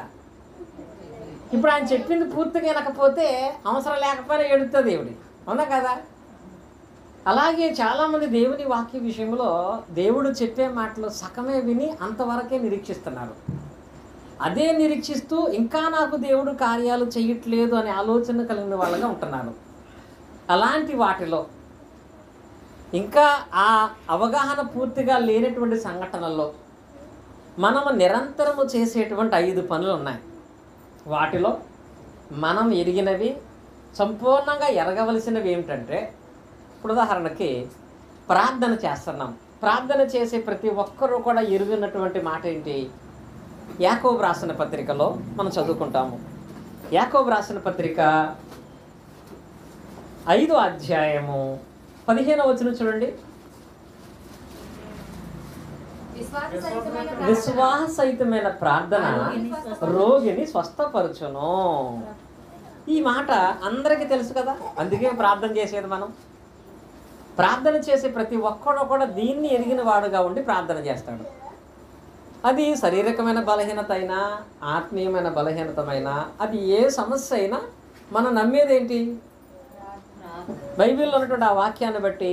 ఇప్పుడు ఆయన చెప్పింది పూర్తిగా వినకపోతే అవసరం లేకపోయినా ఏడుతుంది దేవుడి, అవునా కదా? అలాగే చాలామంది దేవుని వాక్య విషయంలో దేవుడు చెప్పే మాటలు సగమే విని అంతవరకే నిరీక్షిస్తున్నారు. అదే నిరీక్షిస్తూ ఇంకా నాకు దేవుడు కార్యాలు చేయట్లేదు అనే ఆలోచన కలిగిన వాళ్ళగా ఉంటున్నారు. అలాంటి వాటిలో ఇంకా ఆ అవగాహన పూర్తిగా లేనటువంటి సంఘటనల్లో మనము నిరంతరము చేసేటువంటి 5 పనులు ఉన్నాయి. వాటిలో మనం ఎరిగినవి, సంపూర్ణంగా ఎరగవలసినవి ఏమిటంటే, ఇప్పుడు ఉదాహరణకి ప్రార్థన చేస్తున్నాం. ప్రార్థన చేసే ప్రతి ఒక్కరూ కూడా ఎరుగున్నటువంటి మాట ఏంటి? యాకోబు రాసిన పత్రికలో మనం చదువుకుంటాము. యాకోబు రాసిన పత్రిక 5వ అధ్యాయము 15వ వచనం చూడండి. విశ్వాససహితమైన ప్రార్థన రోగిని స్వస్థపరచును. ఈ మాట అందరికీ తెలుసు కదా, అందుకే ప్రార్థన చేసేది. మనం ప్రార్థన చేసే ప్రతి ఒక్కడు కూడా దీన్ని ఎరిగిన వాడుగా ఉండి ప్రార్థన చేస్తాడు. అది శారీరకమైన బలహీనత అయినా, ఆత్మీయమైన బలహీనతమైనా, అది ఏ సమస్య అయినా మనం నమ్మేది ఏంటి? బైబిల్లో ఉన్నటువంటి ఆ వాక్యాన్ని బట్టి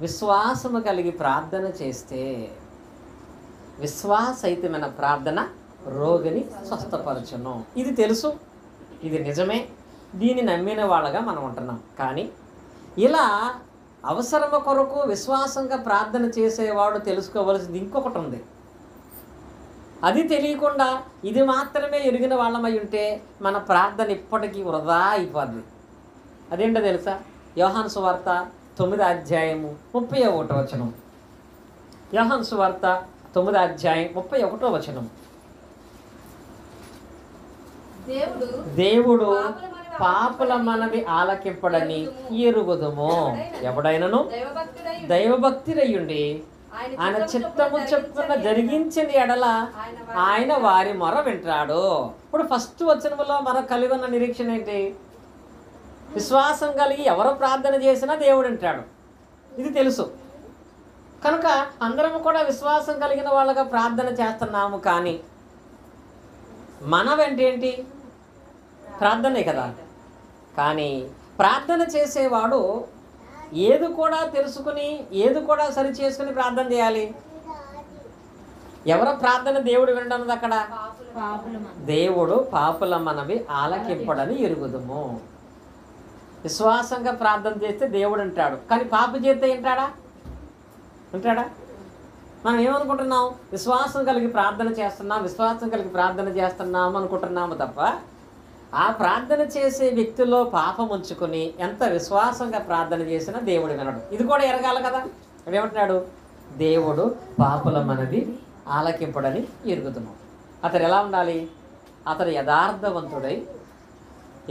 విశ్వాసము కలిగి ప్రార్థన చేస్తే, విశ్వాసహితమైన ప్రార్థన రోగిని స్వస్థపరచును. ఇది తెలుసు, ఇది నిజమే, దీన్ని నమ్మిన వాళ్ళగా మనం ఉంటున్నాం. కానీ ఇలా అవసరము కొరకు విశ్వాసంగా ప్రార్థన చేసేవాడు తెలుసుకోవలసింది ఇంకొకటి ఉంది. అది తెలియకుండా ఇది మాత్రమే ఎరిగిన వాళ్ళమై ఉంటే మన ప్రార్థన ఇప్పటికీ వృధా అయిపోద్ది. అదేంటో తెలుసా? యోహాను సువార్త 9వ అధ్యాయము 31వ వచనం. యోహాను సువార్త 9వ అధ్యాయం 31వ వచనం. దేవుడు పాపుల మనవి ఆలకింపడని ఎరుగుదుము. ఎవడైనను దైవభక్తుడయ్యుండి ఆయన చిత్తము చెప్పున జరిగించిన ఎడల ఆయన వారి మొర వింటాడు. ఇప్పుడు ఫస్ట్ వచనములో మనకు కలిగి ఉన్న నిరీక్షణ ఏంటి? విశ్వాసం కలిగి ఎవరు ప్రార్థన చేసినా దేవుడు వింటాడు. ఇది తెలుసు కనుక అందరం కూడా విశ్వాసం కలిగిన వాళ్ళగా ప్రార్థన చేస్తున్నాము. కానీ మన వెంటేంటి? ప్రార్థనే కదా. కానీ ప్రార్థన చేసేవాడు ఏది కూడా తెలుసుకుని, ఏది కూడా సరి చేసుకుని ప్రార్థన చేయాలి. ఎవరో ప్రార్థన దేవుడు వినడం అక్కడ? దేవుడు పాపుల మనవి ఆలకింపడని ఎరుగుదుము. విశ్వాసంగా ప్రార్థన చేస్తే దేవుడు అంటాడు. కానీ పాప చేస్తే వింటాడా? మనం ఏమనుకుంటున్నాం? విశ్వాసం కలిగి ప్రార్థన చేస్తున్నాం, విశ్వాసం కలిగి ప్రార్థన చేస్తున్నాము అనుకుంటున్నాము తప్ప ఆ ప్రార్థన చేసే వ్యక్తిలో పాపం ఉంచుకొని ఎంత విశ్వాసంగా ప్రార్థన చేసినా దేవుడు వినడు. ఇది కూడా ఎరగాలి కదా. ఏమంటున్నాడు? దేవుడు పాపుల మనవి ఆలకింపడని ఎరుగుతున్నాం. అతడు ఎలా ఉండాలి? అతడు యథార్థవంతుడై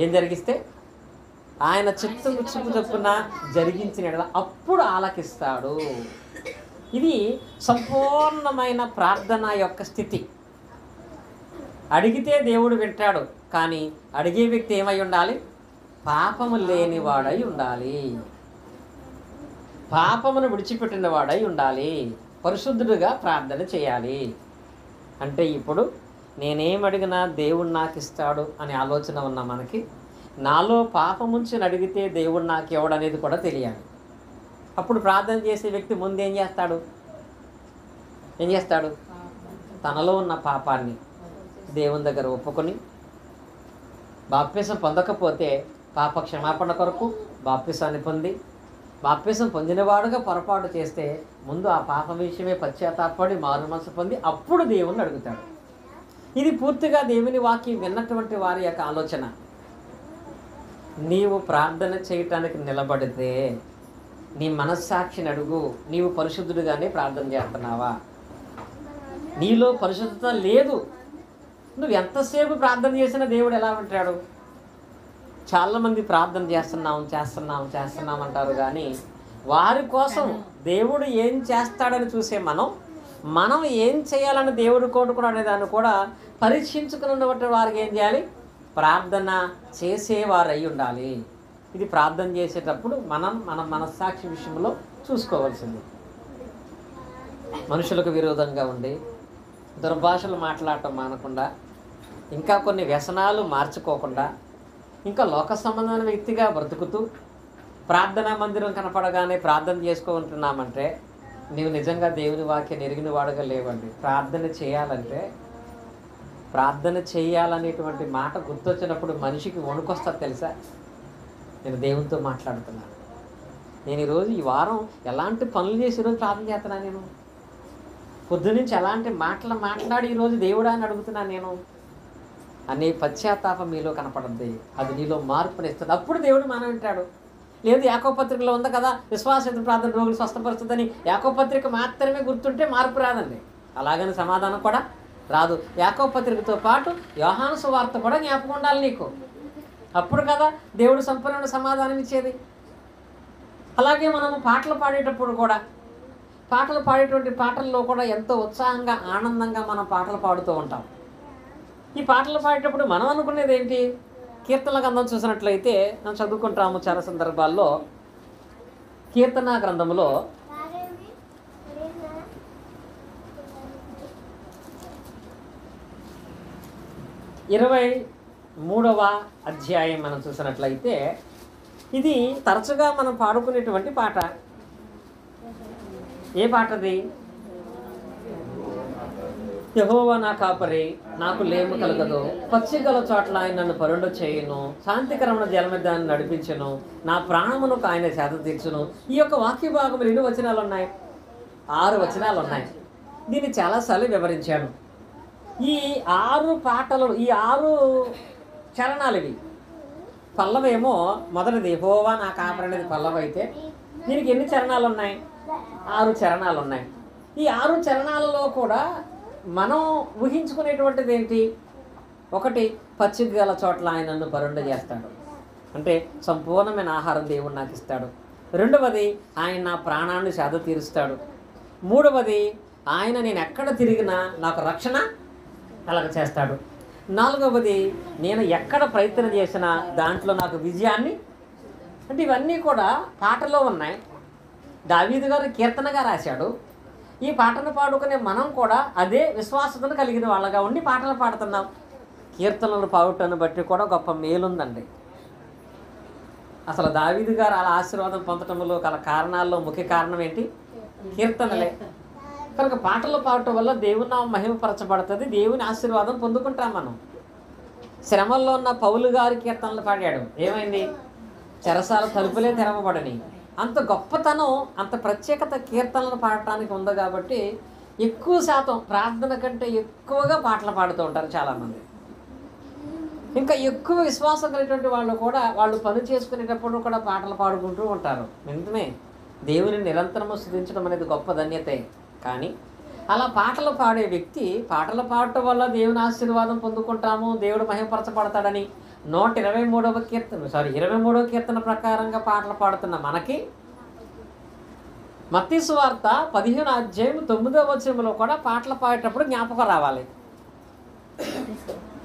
ఏం జరిగిస్తే ఆయన చిత్తము చొప్పున జరిగించిన అప్పుడు ఆలకిస్తాడు. ఇది సంపూర్ణమైన ప్రార్థన యొక్క స్థితి. అడిగితే దేవుడు వింటాడు. కానీ అడిగే వ్యక్తి ఏమై ఉండాలి? పాపము లేనివాడై ఉండాలి, పాపమును విడిచిపెట్టిన వాడై ఉండాలి, పరిశుద్ధుడుగా ప్రార్థన చేయాలి. అంటే ఇప్పుడు నేనేమడిగినా దేవుడు నాకు ఇస్తాడు అనే ఆలోచన ఉన్న మనకి, నాలో పాపముంచి అడిగితే దేవుడు నాకు ఎవడనేది కూడా తెలియాలి. అప్పుడు ప్రార్థన చేసే వ్యక్తి ముందు ఏం చేస్తాడు? తనలో ఉన్న పాపాన్ని దేవుని దగ్గర ఒప్పుకొని, బాప్తిసం పొందకపోతే పాప క్షమాపణ కొరకు బాప్తిసాన్ని పొంది, బాప్తిసం పొందినవాడుగా పొరపాటు చేస్తే ముందు ఆ పాప విషయమే పశ్చాత్తాపడి మారు మనసు పొంది అప్పుడు దేవుణ్ణి అడుగుతాడు. ఇది పూర్తిగా దేవుని వాక్యం విన్నటువంటి వారి యొక్క ఆలోచన. నీవు ప్రార్థన చేయటానికి నిలబడితే నీ మనస్సాక్షిని అడుగు. నీవు పరిశుద్ధుడిగానే ప్రార్థన చేస్తున్నావా? నీలో పరిశుద్ధత లేదు. నువ్వు ఎంతసేపు ప్రార్థన చేసినా దేవుడు ఎలా ఉంటాడు? చాలామంది ప్రార్థన చేస్తున్నాం అంటారు. కానీ వారి కోసం దేవుడు ఏం చేస్తాడని చూసే మనం ఏం చేయాలని దేవుడు కోరుకున్నాడు దాన్ని కూడా పరీక్షించుకున్నటువంటి వారికి ఏం చేయాలి? ప్రార్థన చేసేవారు అయి ఉండాలి. ఇది ప్రార్థన చేసేటప్పుడు మన మనస్సాక్షి విషయంలో చూసుకోవాల్సింది. మనుషులకు విరోధంగా ఉండి దుర్భాషలు మాట్లాడటం మానకుండా, ఇంకా కొన్ని వ్యసనాలు మార్చుకోకుండా, ఇంకా లోక సంబంధమైన వ్యక్తిగా బ్రతుకుతూ ప్రార్థనా మందిరం కనపడగానే ప్రార్థన చేసుకుంటున్నామంటే నీవు నిజంగా దేవుని వాక్యం ఎరిగిన వాడుగా లేవండి. ప్రార్థన చేయాలనేటువంటి మాట గుర్తొచ్చినప్పుడు మనిషికి వణుకొస్తుంది తెలుసా? నేను దేవునితో మాట్లాడుతున్నాను. నేను ఈరోజు ఈ వారం ఎలాంటి పనులు చేసి ఈరోజు ప్రార్థన చేస్తున్నాను, నేను పొద్దునుంచి ఎలాంటి మాటలు మాట్లాడి ఈరోజు దేవుడా అని అడుగుతున్నాను నేను అనే పశ్చాత్తాపం మీలో కనపడుద్ది. అది నీలో మార్పునిస్తుంది. అప్పుడు దేవుడు మనం వింటాడు. లేదు యాకోబు పత్రికలో ఉంది కదా, విశ్వాస ప్రార్థన రోగులు స్వస్థపరుస్తుందని యాకోబు పత్రిక మాత్రమే గుర్తుంటే మార్పు రాదండి. అలాగని సమాధానం కూడా రాదు. యాకోబు పత్రికతో పాటు యోహాను సువార్త కూడా జ్ఞాపకం ఉండాలి నీకు. అప్పుడు కదా దేవుడు సంపూర్ణ సమాధానం ఇచ్చేది. అలాగే మనము పాటలు పాడేటప్పుడు కూడా, పాటలు పాడేటువంటి పాటల్లో కూడా ఎంతో ఉత్సాహంగా ఆనందంగా మనం పాటలు పాడుతూ ఉంటాం. ఈ పాటలు పాడేటప్పుడు మనం అనుకునేది ఏంటి? కీర్తనల గ్రంథం చూసినట్లయితే మనం చదువుకుంటాము చాలా సందర్భాల్లో. కీర్తన గ్రంథంలో 23వ అధ్యాయం మనం చూసినట్లయితే ఇది తరచుగా మనం పాడుకునేటువంటి పాట. ఏ పాటది? యెహోవా నా కాపరి, నాకు లేము కలగదు, పచ్చిగల చోట్ల ఆయన నన్ను పరుండ చేయును, శాంతికరమైన జలమధ్యాన్ని నడిపించును, నా ప్రాణమునకు ఆయన సేద తీర్చును. ఈ యొక్క వాక్య భాగంలో ఎన్ని వచనాలు ఉన్నాయి? 6 వచనాలు ఉన్నాయి. దీన్ని చాలాసార్లు వివరించాను. ఈ 6 పాటలు, ఈ 6 చరణాలు ఇవి. పల్లవేమో మొదటిది యెహోవా నా కాపరి అనేది పల్లవ అయితే దీనికి ఎన్ని చరణాలు ఉన్నాయి? 6 చరణాలు ఉన్నాయి. ఈ 6 చరణాలలో కూడా మనం ఊహించుకునేటువంటిది ఏంటి? ఒకటి, పచ్చిక గల చోట్ల ఆయన నన్ను పరుండ చేస్తాడు, అంటే సంపూర్ణమైన ఆహారం దేవుడు నాకు ఇస్తాడు. రెండవది, ఆయన నా ప్రాణాన్ని సేద తీరుస్తాడు. మూడవది, ఆయన నేను ఎక్కడ తిరిగినా నాకు రక్షణ కలగ చేస్తాడు. నాలుగవది, నేను ఎక్కడ ప్రయత్నం చేసినా దాంట్లో నాకు విజయాన్ని. అంటే ఇవన్నీ కూడా పాటలో ఉన్నాయి. దావీదు గారు కీర్తనగా రాశాడు. ఈ పాటను పాడుకునే మనం కూడా అదే విశ్వాసతను కలిగిన వాళ్ళగా ఉండి పాటలు పాడుతున్నాం. కీర్తనలు పాడుటను బట్టి కూడా గొప్ప మేలుందండి. అసలు దావీదు గారు అలా ఆశీర్వాదం పొందటంలో గల కారణాల్లో ముఖ్య కారణం ఏంటి? కీర్తనలే. కనుక పాటలు పాడటం వల్ల దేవుని నామం మహిమపరచబడుతుంది, దేవుని ఆశీర్వాదం పొందుకుంటాం మనం. శ్రమల్లో ఉన్న పౌలు గారి కీర్తనలు పాడాడు. ఏమైంది? చెరసాల తలుపులే తెరవబడని. అంత గొప్పతనం, అంత ప్రత్యేకత కీర్తనలు పాడటానికి ఉంది కాబట్టి ఎక్కువ శాతం ప్రార్థన కంటే ఎక్కువగా పాటలు పాడుతూ ఉంటారు చాలామంది. ఇంకా ఎక్కువ విశ్వాసం కలిగినటువంటి వాళ్ళు కూడా వాళ్ళు పని చేసుకునేటప్పుడు కూడా పాటలు పాడుకుంటూ ఉంటారు. నిజమే, దేవుని నిరంతరము స్తుతించడం అనేది గొప్ప ధన్యతే. కానీ అలా పాటలు పాడే వ్యక్తి పాటలు పాడటం వల్ల దేవుని ఆశీర్వాదం పొందుకుంటాము, దేవుడు మహిమపరచబడతాడని 23వ కీర్తన ప్రకారంగా పాటలు పాడుతున్న మనకి మత్తయి సువార్త 15వ అధ్యాయం 9వ వచనంలో కూడా పాటలు పాడేటప్పుడు జ్ఞాపకం రావాలి.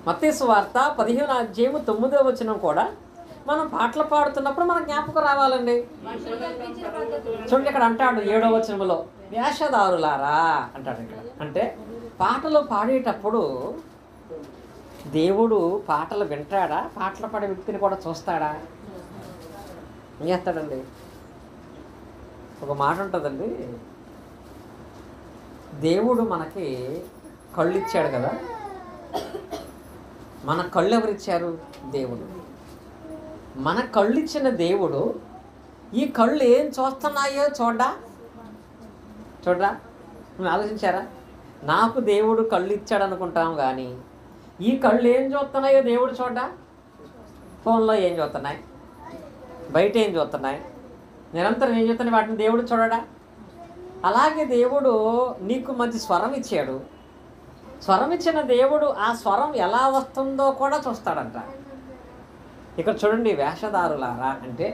మత్తయి సువార్త 15వ అధ్యాయం 9వ వచనం కూడా మనం పాటలు పాడుతున్నప్పుడు మనకు జ్ఞాపకం రావాలండి. చూడండి, ఇక్కడ అంటాడు 7వ వచనంలో, వేషధారులారా అంటాడు ఇక్కడ. అంటే పాటలు పాడేటప్పుడు దేవుడు పాటలు వింటాడా? పాటలు పాడే వ్యక్తిని కూడా చూస్తాడా? ఏం చేస్తాడండి? ఒక మాట ఉంటుందండి, దేవుడు మనకి కళ్ళు ఇచ్చాడు కదా. మన కళ్ళు ఎవరిచ్చారు? దేవుడు. మన కళ్ళు ఇచ్చిన దేవుడు ఈ కళ్ళు ఏం చూస్తున్నాయో చూడరా? నువ్వు ఆలోచించారా? నాకు దేవుడు కళ్ళు ఇచ్చాడు అనుకుంటాం, కానీ ఈ కళ్ళు ఏం చూస్తున్నాయో దేవుడు చూడరా? ఫోన్లో ఏం చూస్తున్నాయి, బయట ఏం చూస్తున్నాయి, నిరంతరం ఏం చూస్తున్నాయి, వాటిని దేవుడు చూడడా? అలాగే దేవుడు నీకు మంచి స్వరం ఇచ్చాడు. స్వరం ఇచ్చిన దేవుడు ఆ స్వరం ఎలా వస్తుందో కూడా చూస్తాడంట. ఇక్కడ చూడండి, వేషధారులారా అంటే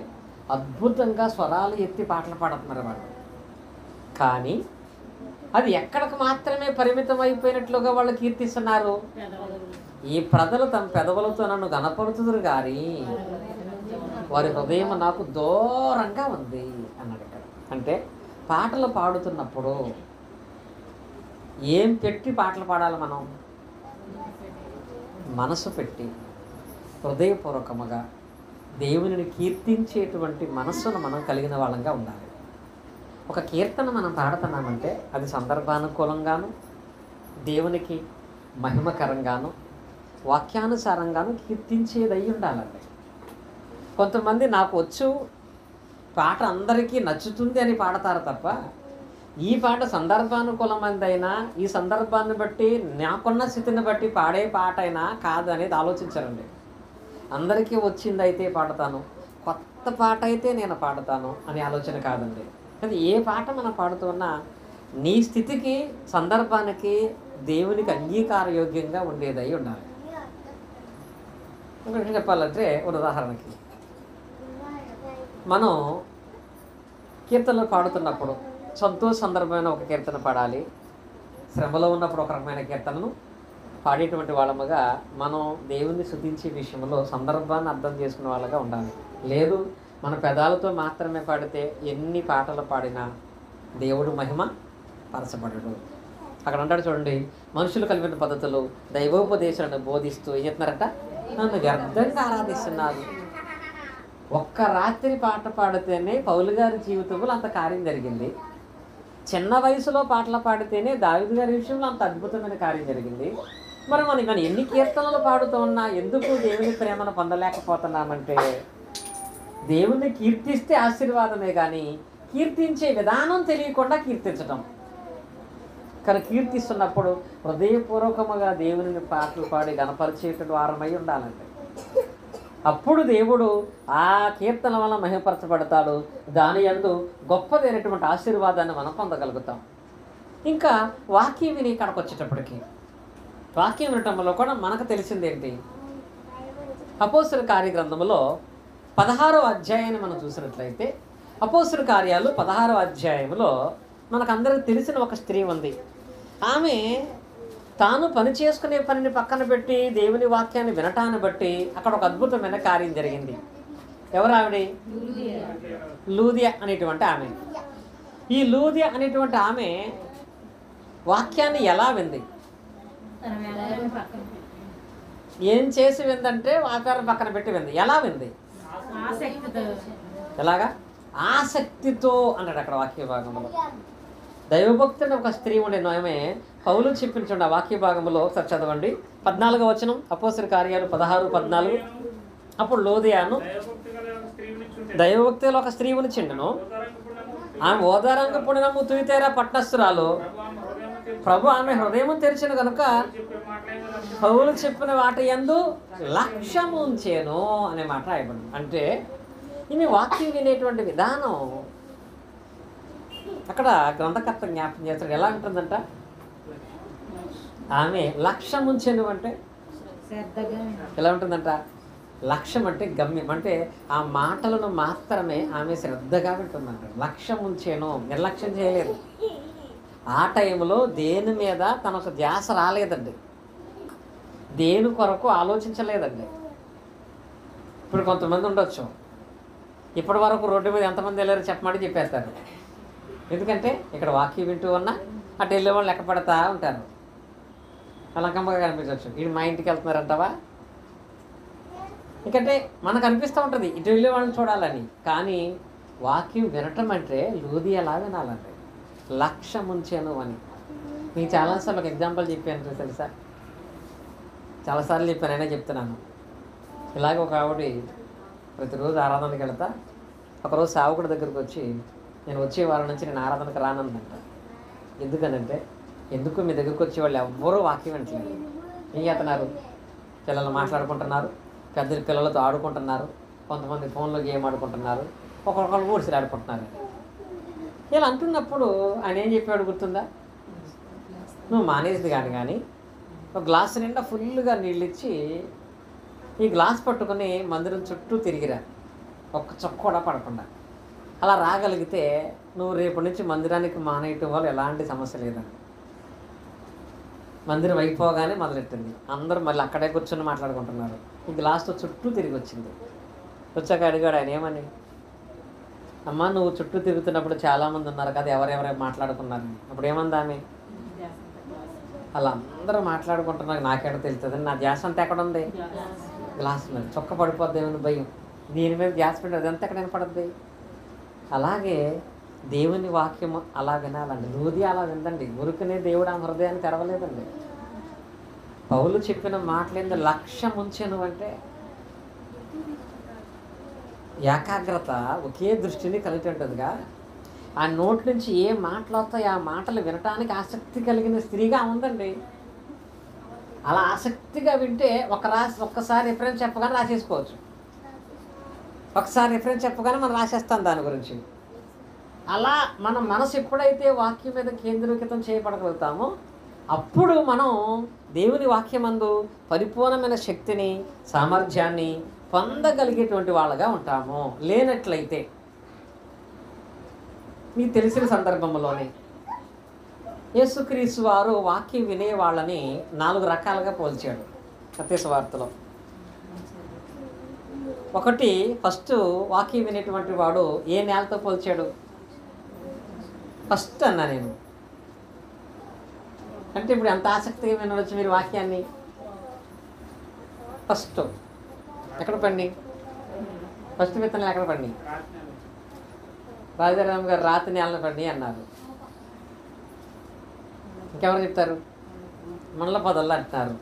అద్భుతంగా స్వరాలు ఎత్తి పాటలు పాడుతున్నారు వాళ్ళు. కానీ అది ఎక్కడికి మాత్రమే పరిమితం అయిపోయినట్లుగా వాళ్ళు కీర్తిస్తున్నారు. ఈ ప్రజలు తమ పెదవులతో నన్ను గనపరుతుదురు కానీ వారి హృదయం నాకు దూరంగా ఉంది అన్నాడు ఇక్కడ. అంటే పాటలు పాడుతున్నప్పుడు ఏం పెట్టి పాటలు పాడాలి? మనం మనసు పెట్టి హృదయపూర్వకముగా దేవునిని కీర్తించేటువంటి మనస్సును మనం కలిగిన వాళ్ళంగా ఉండాలి. ఒక కీర్తన మనం పాడుతున్నామంటే అది సందర్భానుకూలంగాను, దేవునికి మహిమకరంగాను, వాక్యానుసారంగాను కీర్తించేది అయి ఉండాలండి. కొంతమంది నాకు వచ్చు, పాట అందరికీ నచ్చుతుంది అని పాడతారు తప్ప ఈ పాట సందర్భానుకూలమైనదైనా ఈ సందర్భాన్ని బట్టి నాకున్న స్థితిని బట్టి పాడే పాట అయినా కాదు అనేది ఆలోచించారండి. అందరికీ వచ్చింది అయితే పాడతాను, కొత్త పాట అయితే నేను పాడతాను అనే ఆలోచన కాదండి. కానీ ఏ పాట మనం పాడుతున్నా నీ స్థితికి సందర్భానికి దేవునికి అంగీకారయోగ్యంగా ఉండేదై ఉండాలి. ఇంకొకటి చెప్పాలంటే ఉదాహరణకి మనం కీర్తనలు పాడుతున్నప్పుడు సంతోష సందర్భమైన ఒక కీర్తన పాడాలి, శ్రమలో ఉన్నప్పుడు ఒక రకమైన కీర్తనను పాడేటువంటి వాళ్ళముగా మనం దేవుణ్ణి స్తుతించే విషయంలో సందర్భాన్ని అర్థం చేసుకునే వాళ్ళగా ఉండాలి. లేదు మన పెదాలతో మాత్రమే పాడితే ఎన్ని పాటలు పాడినా దేవుడు మహిమ పరచబడడు. అక్కడ అంటాడు చూడండి, మనుషులు కలిపిన పద్ధతులు దైవోపదేశాలను బోధిస్తూ ఏం చెప్తున్నారట, నన్ను వ్యర్థంగా ఆరాధిస్తున్నారు. ఒక్క రాత్రి పాట పాడితేనే పౌలు గారి జీవితంలో అంత కార్యం జరిగింది. చిన్న వయసులో పాటలు పాడితేనే దావీదు గారి విషయంలో అంత అద్భుతమైన కార్యం జరిగింది. మరి మనం ఎన్ని కీర్తనలు పాడుతూ ఉన్నా ఎందుకు దేవుని ప్రేమను పొందలేకపోతున్నామంటే దేవుణ్ణి కీర్తిస్తే ఆశీర్వాదమే కానీ కీర్తించే విధానం తెలియకుండా కీర్తించటం. కానీ కీర్తిస్తున్నప్పుడు హృదయపూర్వకముగా దేవుని పాటలు పాడి గణపరిచేటువంటి వారమై ఉండాలంటే అప్పుడు దేవుడు ఆ కీర్తన వల్ల మహిమపరచబడతాడు. దాని యందు గొప్పదైనటువంటి ఆశీర్వాదాన్ని మనం పొందగలుగుతాం. ఇంకా వాక్యం విని ఇక్కడికి వచ్చేటప్పటికి వాక్యం వినటంలో కూడా మనకు తెలిసిందేంటి, అపోస్తలుల కార్యగ్రంథంలో 16వ అధ్యాయాన్ని మనం చూసినట్లయితే అపోస్తలుల కార్యాలు 16వ అధ్యాయంలో మనకందరికి తెలిసిన ఒక స్త్రీ ఉంది. ఆమె తాను పని చేసుకునే పనిని పక్కన పెట్టి దేవుని వాక్యాన్ని వినటాన్ని బట్టి అక్కడ ఒక అద్భుతమైన కార్యం జరిగింది. ఎవరు ఆవిడ? లూదియా అనేటువంటి ఆమె. ఈ లూదియా అనేటువంటి ఆమె వాక్యాన్ని ఎలా వింది, ఏం చేసి విందంటే వాక్యాన్ని పక్కన పెట్టి వింది. ఎలా వింది? ఎలాగా? ఆసక్తితో అన్నాడు అక్కడ వాక్య భాగంలో. దైవభక్తి ఒక స్త్రీ ఉండే ఆమె పౌలు చెప్పించండి. ఆ వాక్య భాగంలో ఒకసారి చదవండి. 14వ వచనం, అపోస్తలుల కార్యాలు 16:14. అప్పుడు లోదియాను దైవభక్తిలో ఒక స్త్రీ ఉనిచిండును, ఆమె ఓదారంగ పుణ్యము తుయితేరా పట్టణస్థురాలు. ప్రభు ఆమె హృదయం తెరిచిన కనుక పౌలు చెప్పిన వాటి యందు లక్ష్యం ఉంచేను అనే మాట రాయబడింది. అంటే ఈమె వాక్యం వినేటువంటి విధానం అక్కడ గ్రంథకర్త జ్ఞాపకం చేస్తాడు. ఎలా ఉంటుందంట, ఆమె లక్ష్యం ఉంచెను అంటే ఎలా ఉంటుందంట, లక్ష్యం అంటే గమ్యం, అంటే ఆ మాటలను మాత్రమే ఆమె శ్రద్ధగా వింటుందంట. లక్ష్యం ఉంచేను, నిర్లక్ష్యం చేయలేదు. ఆ టైంలో దేని మీద తనకు ధ్యాస రాలేదండి, దేని కొరకు ఆలోచించలేదండి. ఇప్పుడు కొంతమంది ఉండొచ్చు, ఇప్పటి వరకు రోడ్డు మీద ఎంతమంది వెళ్ళారో చెప్పమంటే చెప్పేస్తారు. ఎందుకంటే ఇక్కడ వాక్యం వింటూ ఉన్నా అటు వెళ్ళే వాళ్ళు లెక్క పడతా ఉంటారు. అలంకంగా కనిపించవచ్చు, వీడు మా ఇంటికి వెళ్తున్నారంటావా. ఎందుకంటే మనకు అనిపిస్తూ ఉంటుంది ఇటు వెళ్ళే వాళ్ళని చూడాలని. కానీ వాక్యం వినటం అంటే లూది ఎలా వినాలంటే లక్ష్యం ఉంచాను అని. మీకు చాలాసార్లు ఒక ఎగ్జాంపుల్ చెప్పాను తెలుసా, చాలాసార్లు చెప్పాను, అయినా చెప్తున్నాను. ఇలాగ ఒక ఆవిడ ప్రతిరోజు ఆరాధనకి వెళ్తా, ఒకరోజు సేవకుడి దగ్గరికి వచ్చి, నేను వచ్చే వారం నుంచి నేను ఆరాధనకు రానందంట. ఎందుకనంటే, ఎందుకు మీ దగ్గరికి వచ్చే వాళ్ళు ఎవ్వరూ వాక్యం వింటలేదు, ఏం చేస్తున్నారు, పిల్లలు మాట్లాడుకుంటున్నారు, పెద్ద పిల్లలతో ఆడుకుంటున్నారు, కొంతమంది ఫోన్లో గేమ్ ఆడుకుంటున్నారు, ఒక్కొక్కరు ఊడిసి ఆడుకుంటున్నారు. ఇలా అంటున్నప్పుడు ఆయన ఏం చెప్పాడు గుర్తుందా, నువ్వు మానేసింది కానీ ఒక గ్లాసు నిండా ఫుల్గా నీళ్ళు ఇచ్చి ఈ గ్లాస్ పట్టుకొని మందిరం చుట్టూ తిరిగిరా, ఒక్క చొక్క కూడా పడకుండా. అలా రాగలిగితే నువ్వు రేపటి నుంచి మందిరానికి మానేయటం వల్ల ఎలాంటి సమస్య లేదని. మందిరం అయిపోగానే మొదలెట్టింది. అందరూ మళ్ళీ అక్కడే కూర్చొని మాట్లాడుకుంటున్నారు. ఈ గ్లాస్తో చుట్టూ తిరిగి వచ్చింది. వచ్చాక అడిగాడు ఆయన ఏమని, అమ్మ నువ్వు చుట్టూ తిరుగుతున్నప్పుడు చాలామంది ఉన్నారు కదా, ఎవరెవరే మాట్లాడుకున్నారని. అప్పుడు ఏమంది ఆమె, అలా అందరూ మాట్లాడుకుంటున్నారు, నాకేడ తెలుస్తుంది, నా ధ్యాస అంతా ఎక్కడ ఉంది, గ్లాస్ మీద చొక్క పడిపోద్దేమని భయం, దీని మీద ధ్యాస పెట్టి అదంతా ఎక్కడైనా పడుద్ది. అలాగే దేవుని వాక్యము అలా వినాలండి. లూది అలా విందండి, ఊరికనే దేవుడు ఆ హృదయాన్ని తెరవలేదండి. పౌలు చెప్పిన మాటలేంది లక్ష్యం ఉంచెను అంటే ఏకాగ్రత ఒకే దృష్టిని కలిగి ఉంటుందిగా. ఆ నోటి నుంచి ఏ మాటలు వస్తాయి ఆ మాటలు వినటానికి ఆసక్తి కలిగిన స్త్రీగా ఉందండి. అలా ఆసక్తిగా వింటే ఒక్కసారి రిఫరెన్స్ చెప్పగానే రాసేసుకోవచ్చు. ఒకసారి రిఫరెన్స్ చెప్పగానే మనం రాసేస్తాం దాని గురించి. అలా మన మనసు ఎప్పుడైతే వాక్యం మీద కేంద్రీకృతం చేయబడగలుగుతామో అప్పుడు మనం దేవుని వాక్యమందు పరిపూర్ణమైన శక్తిని సామర్థ్యాన్ని పొందగలిగేటువంటి వాళ్ళగా ఉంటాము. లేనట్లయితే మీకు తెలిసిన సందర్భంలోనే యేసుక్రీస్తు వారు వాక్యం వినే వాళ్ళని 4 రకాలుగా పోల్చాడు మత్తయి సువార్తలో. ఒకటి, ఫస్ట్ వాక్యం వినేటువంటి వాడు ఏ నేలతో పోల్చాడు? ఫస్ట్ అన్నా నేను. అంటే ఇప్పుడు ఎంత ఆసక్తిగా వినవచ్చు మీరు వాక్యాన్ని. ఫస్ట్ ఎక్కడ పండి? ఫస్ట్ విత్తనాలు ఎక్కడ పండి? రాజారాం గారు రాతి నేలను పండి అన్నారు. ఇంకెవరు చెప్తారు? మండల పొదల్లో అంటున్నారు.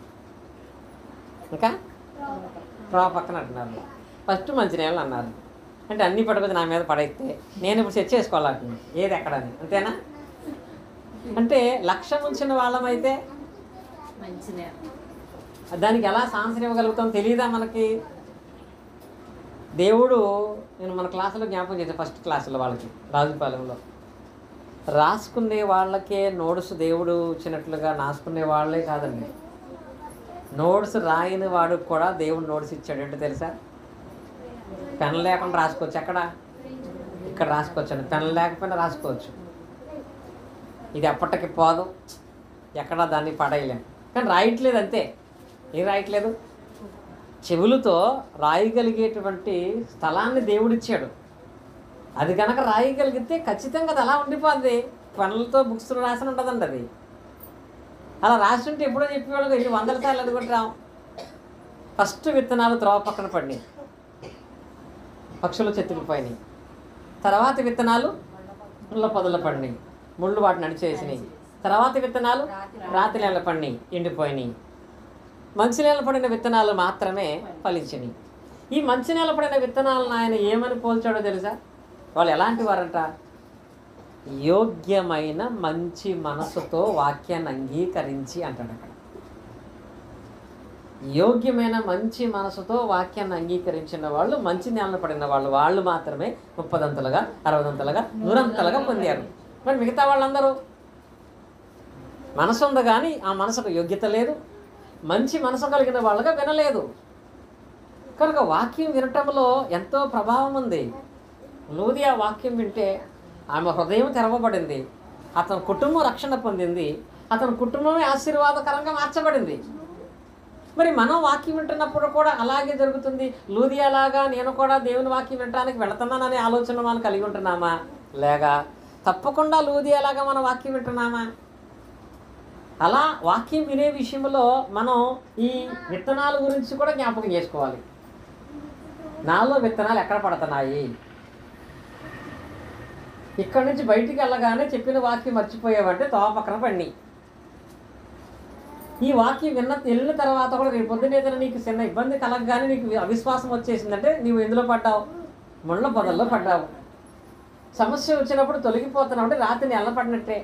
ఇంకా పక్కన అంటున్నారు. ఫస్ట్ మంచి నేలను అన్నారు. అంటే అన్నీ పడిపోతే నా మీద పడైతే నేను ఇప్పుడు సెట్ చేసుకోవాలంటున్నాను ఏది ఎక్కడని. అంతేనా? అంటే లక్ష్యం ఉంచిన వాళ్ళమైతే దానికి ఎలా సాన్సర్ ఇవ్వగలుగుతాం తెలియదా మనకి? దేవుడు, నేను మన క్లాసులో జ్ఞాపకం చేశాను, ఫస్ట్ క్లాసులో వాళ్ళకి రాజుపాలెంలో రాసుకునే వాళ్ళకే నోట్స్ దేవుడు ఇచ్చినట్లుగా రాసుకునే వాళ్ళే కాదండి, నోట్స్ రాయని వాడికి కూడా దేవుడు నోట్స్ ఇచ్చాడు. ఏంటో తెలుసా? పెన్ లేకుండా రాసుకోవచ్చు. ఇక్కడ రాసుకోవచ్చు అండి. పెన్ లేకపోయినా రాసుకోవచ్చు. ఇది ఎప్పటికి పోదు, ఎక్కడా దాన్ని పడేయలేము. కానీ రాయట్లేదు అంతే. ఏం రాయట్లేదు? చెవులతో రాయగలిగేటువంటి స్థలాన్ని దేవుడిచ్చాడు. అది కనుక రాయగలిగితే ఖచ్చితంగా అది అలా ఉండిపోద్ది. పనులతో బుక్స్ రాసి ఉంటుందండి అది. అలా రాసి ఉంటే ఎప్పుడో చెప్పేవాళ్ళు ఇది 100 సార్లు అనుకుంటాం. ఫస్ట్ విత్తనాలు త్రోవ పక్కన పడినాయి, పక్షులు చెత్తుకుపోయినాయి. తర్వాత విత్తనాలు ముళ్ళ పొదలు పడినాయి, ముళ్ళు వాటిని అడిచేసినాయి. తర్వాత విత్తనాలు రాతి నేల పడినాయి, ఎండిపోయినాయి. మంచి నేల పడిన విత్తనాలు మాత్రమే ఫలించినాయి. ఈ మంచి నేల పడిన విత్తనాలను ఆయన ఏమని పోల్చాడో తెలుసా? వాళ్ళు ఎలాంటి వారంట? యోగ్యమైన మంచి మనసుతో వాక్యాన్ని అంగీకరించి అంటాడు అక్కడ. యోగ్యమైన మంచి మనసుతో వాక్యాన్ని అంగీకరించిన వాళ్ళు, మంచి నేలను పడిన వాళ్ళు మాత్రమే 30 60 100 పొందారు. మరి మిగతా వాళ్ళందరూ మనసు ఉంది కానీ ఆ మనసుకు యోగ్యత లేదు, మంచి మనసు కలిగిన వాళ్ళగా వినలేదు. కనుక వాక్యం వినటంలో ఎంతో ప్రభావం ఉంది. లూదియా వాక్యం వింటే ఆమె హృదయం తెరవబడింది, అతని కుటుంబం రక్షణ పొందింది, అతని కుటుంబమే ఆశీర్వాదకరంగా మార్చబడింది. మరి మనం వాక్యం వింటున్నప్పుడు కూడా అలాగే జరుగుతుంది. లూదియాలాగా నేను కూడా దేవుని వాక్యం వినటానికి వెళుతున్నాననే ఆలోచన మనం కలిగి ఉంటున్నామా? లేక తప్పకుండా లూదియాలాగా మనం వాక్యం వింటున్నామా? అలా వాక్యం వినే విషయంలో మనం ఈ విత్తనాల గురించి కూడా జ్ఞాపకం చేసుకోవాలి. నాలో విత్తనాలు ఎక్కడ పడుతున్నాయి? ఇక్కడి నుంచి బయటికి వెళ్ళగానే చెప్పిన వాక్యం మర్చిపోయావంటే తోవ పక్కన పడి. ఈ వాక్యం వెళ్ళిన తర్వాత కూడా రేపు పొద్దున ఏదైనా నీకు చిన్న ఇబ్బంది కలగగానే నీకు అవిశ్వాసం వచ్చేసిందంటే నీవు ఎందులో పడ్డావు? ముళ్ళ పొదల్లో పడ్డావు. సమస్య వచ్చినప్పుడు తొలగిపోతున్నావు అంటే రాత్రి నెల పడినట్టే.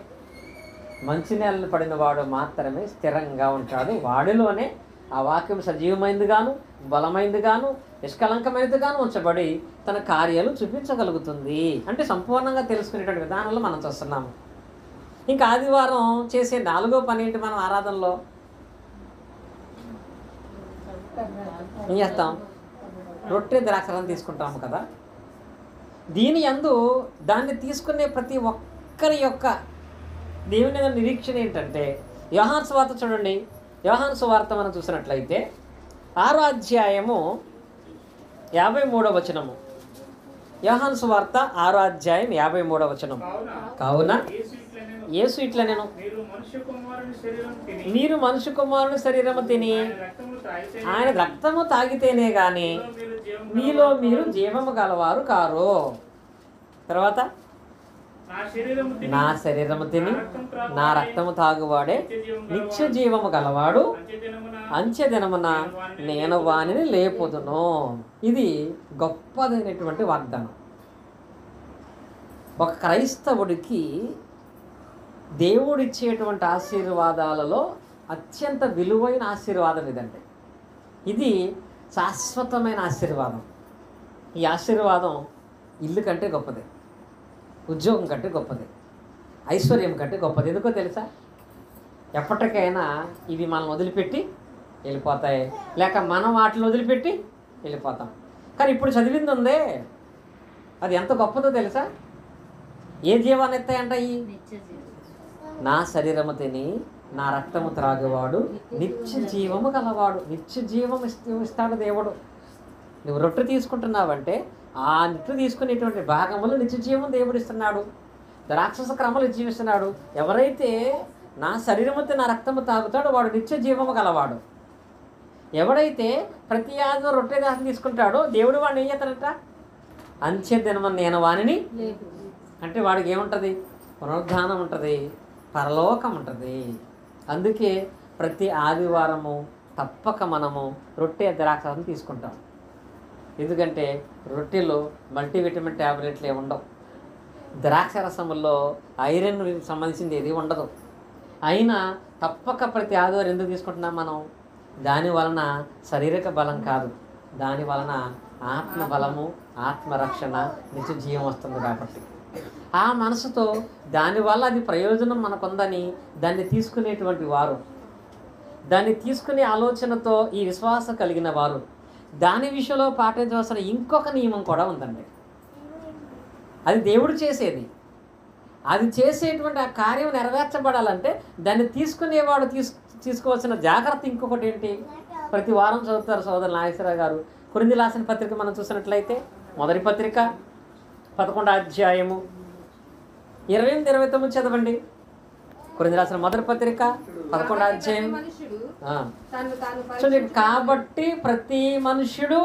మంచి నెలలు పడిన వాడు మాత్రమే స్థిరంగా ఉంటాడు. వాడిలోనే ఆ వాక్యం సజీవమైంది గాను, బలమైంది గాను, నిష్కలంకమైనది గాను ఉంచబడి తన కార్యాలు చూపించగలుగుతుంది. అంటే సంపూర్ణంగా తెలుసుకునేటువంటి విధానంలో మనం చూస్తున్నాము. ఇంకా ఆదివారం చేసే 4వ పని ఏంటి? మనం ఆరాధనలో ఏం చేస్తాం? రొట్టె ద్రాక్షారం తీసుకుంటాము కదా. దీని యందు దాన్ని తీసుకునే ప్రతి ఒక్కరి యొక్క దేవుని మీద నిరీక్షణ ఏంటంటే, యోహాను సువార్త చూడండి. యోహాను సువార్త మనం చూసినట్లయితే 6వ అధ్యాయము 53వ వచనము. యోహాను సువార్త 6వ అధ్యాయం 53వ వచనం. కావున యేసు ఇట్లా నేను మీరు మనుష్య కుమారుని శరీరము తిని ఆయన రక్తము తాగితేనే కానీ మీలో మీరు జీవము గలవారు కారు. తర్వాత నా శరీరము తిని నా రక్తము తాగువాడే నిత్య జీవము గలవాడు, అంచె దినమున నేను వానిని లేపుదును. ఇది గొప్పదైనటువంటి వాగ్దానం. ఒక క్రైస్తవుడికి దేవుడిచ్చేటువంటి ఆశీర్వాదాలలో అత్యంత విలువైన ఆశీర్వాదం ఇదండి. ఇది శాశ్వతమైన ఆశీర్వాదం. ఈ ఆశీర్వాదం ఇల్లు కంటే గొప్పది, ఉద్యోగం కంటే గొప్పది, ఐశ్వర్యం కంటే గొప్పది. ఎందుకో తెలుసా? ఎప్పటికైనా ఇవి మనం వదిలిపెట్టి వెళ్ళిపోతాయి, లేక మనం వాటిని వదిలిపెట్టి వెళ్ళిపోతాం. కానీ ఇప్పుడు చదివింది ఉందే, అది ఎంత గొప్పదో తెలుసా? ఏ జీవాన్ని ఎత్తాయంట? ఈ నా శరీరము తిని నా రక్తము త్రాగేవాడు నిత్య జీవము గలవాడు. నిత్య జీవం ఇస్తాడు దేవుడు. నువ్వు రొట్టె తీసుకుంటున్నావంటే ఆ నిత్య తీసుకునేటువంటి భాగములు నిత్య జీవం దేవుడు ఇస్తున్నాడు. రాక్షస క్రమలు జీవిస్తున్నాడు. ఎవరైతే నా శరీరముతో నా రక్తము తాగుతాడో వాడు నిత్య జీవము గలవాడు. ఎవడైతే ప్రతి ఆదివారం రొట్టె దాసం తీసుకుంటాడో దేవుడు వాడిని ఏం చేస్తాడట? అంచె దినమని నేను వానిని. అంటే వాడికి ఏముంటుంది? పునరుద్ధానం ఉంటుంది, పరలోకం ఉంటుంది. అందుకే ప్రతి ఆదివారము తప్పక మనము రొట్టె ద్రాక్షాసం తీసుకుంటాం. ఎందుకంటే రొట్టెలో మల్టీవిటమిన్ ట్యాబ్లెట్లు ఏమి ఉండవు, ద్రాక్ష రసముల్లో ఐరన్ సంబంధించింది ఏది ఉండదు. అయినా తప్పక ప్రతి ఆదివారం ఎందుకు తీసుకుంటున్నాం మనం? దాని వలన శారీరక బలం కాదు, దాని వలన ఆత్మ బలము, ఆత్మరక్షణ, నిత్య జీవం వస్తుంది. కాబట్టి ఆ మనసుతో దానివల్ల అది ప్రయోజనం మనకుందని దాన్ని తీసుకునేటువంటి వారు, దాన్ని తీసుకునే ఆలోచనతో ఈ విశ్వాసం కలిగిన వారు, దాని విషయంలో పాటించవలసిన ఇంకొక నియమం కూడా ఉందండి. అది దేవుడు చేసేది. అది చేసేటువంటి ఆ కార్యం నెరవేర్చబడాలంటే దాన్ని తీసుకునేవాడు తీసుకోవాల్సిన జాగ్రత్త ఇంకొకటి ఏంటి? ప్రతి వారం చదువుతారు సోదరు నాగేశ్వరరావు గారు. కొరింథీయులకు రాసిన పత్రిక మనం చూసినట్లయితే మొదటి పత్రిక 11వ అధ్యాయము 28-29 చదవండి. కొరింథీయులకు రాసిన మొదటి పత్రిక 11వ అధ్యాయం. చూడండి, కాబట్టి ప్రతి మనుష్యుడు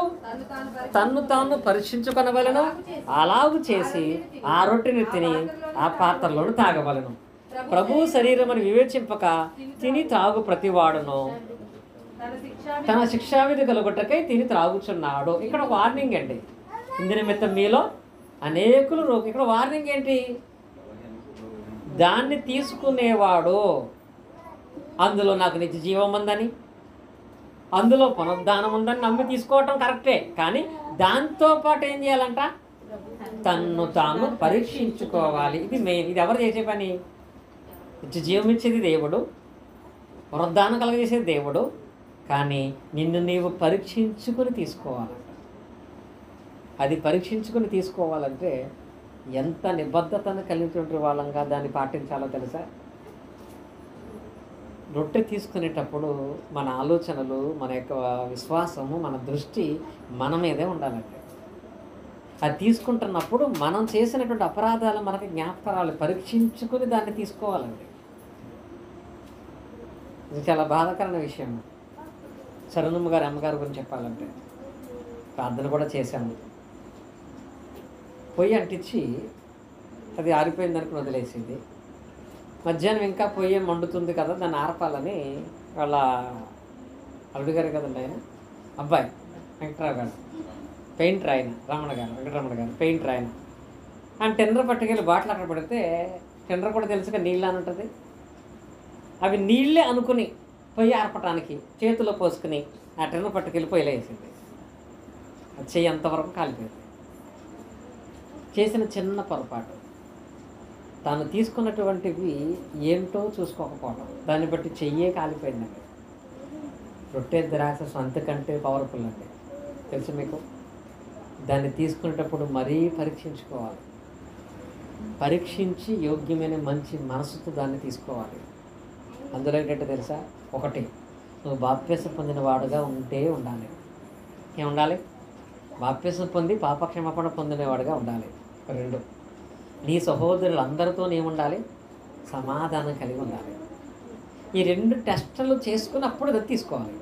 తన్ను తాను పరీక్షించుకొనవలెను, అలాగు చేసి ఆ రొట్టెని తిని ఆ పాత్రలోను తాగవలెను. ప్రభువు శరీరమని వివేచింపక తిని త్రాగు ప్రతివాడును తన శిక్షావిధి కలుగుటకై తిని త్రాగుచున్నాడు. ఇక్కడ వార్నింగ్ అండి. ఇందు నిమిత్తం మీలో అనేకులు రోగి. ఇక్కడ వార్నింగ్ ఏంటి? దాన్ని తీసుకునేవాడు అందులో నాకు నిత్య జీవం ఉందని, అందులో పునరుద్ధానం ఉందని నమ్మి తీసుకోవటం కరెక్టే. కానీ దాంతోపాటు ఏం చేయాలంట? తన్ను తాను పరీక్షించుకోవాలి. ఇది మెయిన్. ఇది ఎవరు చేసే పని? నిత్య జీవం ఇచ్చేది దేవుడు, పునరుద్ధానం కలగజేసేది దేవుడు. కానీ నిన్ను నీవు పరీక్షించుకొని తీసుకోవాలంట. అది పరీక్షించుకొని తీసుకోవాలంటే ఎంత నిబద్ధతను కలిగినటువంటి వాళ్ళంగా దాన్ని పాటించాలో తెలుసా? రొట్టె తీసుకునేటప్పుడు మన ఆలోచనలు, మన యొక్క విశ్వాసము, మన దృష్టి మన మీదే ఉండాలండి. అది తీసుకుంటున్నప్పుడు మనం చేసినటువంటి అపరాధాలు మనకి జ్ఞాపకాలు పరీక్షించుకొని దాన్ని తీసుకోవాలండి. ఇది చాలా బాధాకరమైన విషయం. సరణమ్మ గారి అమ్మగారి గురించి చెప్పాలంటే ప్రార్థన కూడా చేశాము. పొయ్యి అంటించి అది ఆరిపోయింది అనుకుని వదిలేసింది. మధ్యాహ్నం ఇంకా పొయ్యి మండుతుంది కదా, దాన్ని ఆర్పాలని వాళ్ళ అల్లుడు గారు కదండి, ఆయన అబ్బాయి వెంకటరావు గారు, పెయింటర్ ఆయన, వెంకటరమణ గారు పెయింటర్ ఆయన. ఆయన టెండర్ పట్టుకెళ్ళి బాటిల్ అక్కడ పెడితే, టెండర్ కూడా తెలుసుగా నీళ్ళు అని ఉంటుంది, అవి నీళ్ళే అనుకుని పొయ్యి ఆర్పటానికి చేతిలో పోసుకుని ఆ టెండర్ పట్టుకెళ్ళి పొయ్యిలో వేసింది. అది చెయ్యి అంతవరకు కాలిపోయింది. చేసిన చిన్న పొరపాటు, తాను తీసుకున్నటువంటివి ఏంటో చూసుకోకపోవడం, దాన్ని బట్టి చెయ్యే కాలిపోయిందండి. రొట్టె ద్రాక్ష అంతకంటే పవర్ఫుల్ అండి, తెలుసు మీకు. దాన్ని తీసుకునేటప్పుడు మరీ పరీక్షించుకోవాలి. పరీక్షించి యోగ్యమైన మంచి మనసుతో దాన్ని తీసుకోవాలి. అందులో ఏంటంటే తెలుసా? ఒకటి, నువ్వు బాప్తిసం పొందిన వాడుగా ఉండాలి. ఏముండాలి? బాప్తిసం పొంది పాపక్షమాపణ పొందినవాడుగా ఉండాలి. 2, నీ సహోదరులందరితో ఏముండాలి? సమాధానం కలిగి ఉండాలి. ఈ 2 టెస్టులు చేసుకున్నప్పుడు అది తీసుకోవాలి.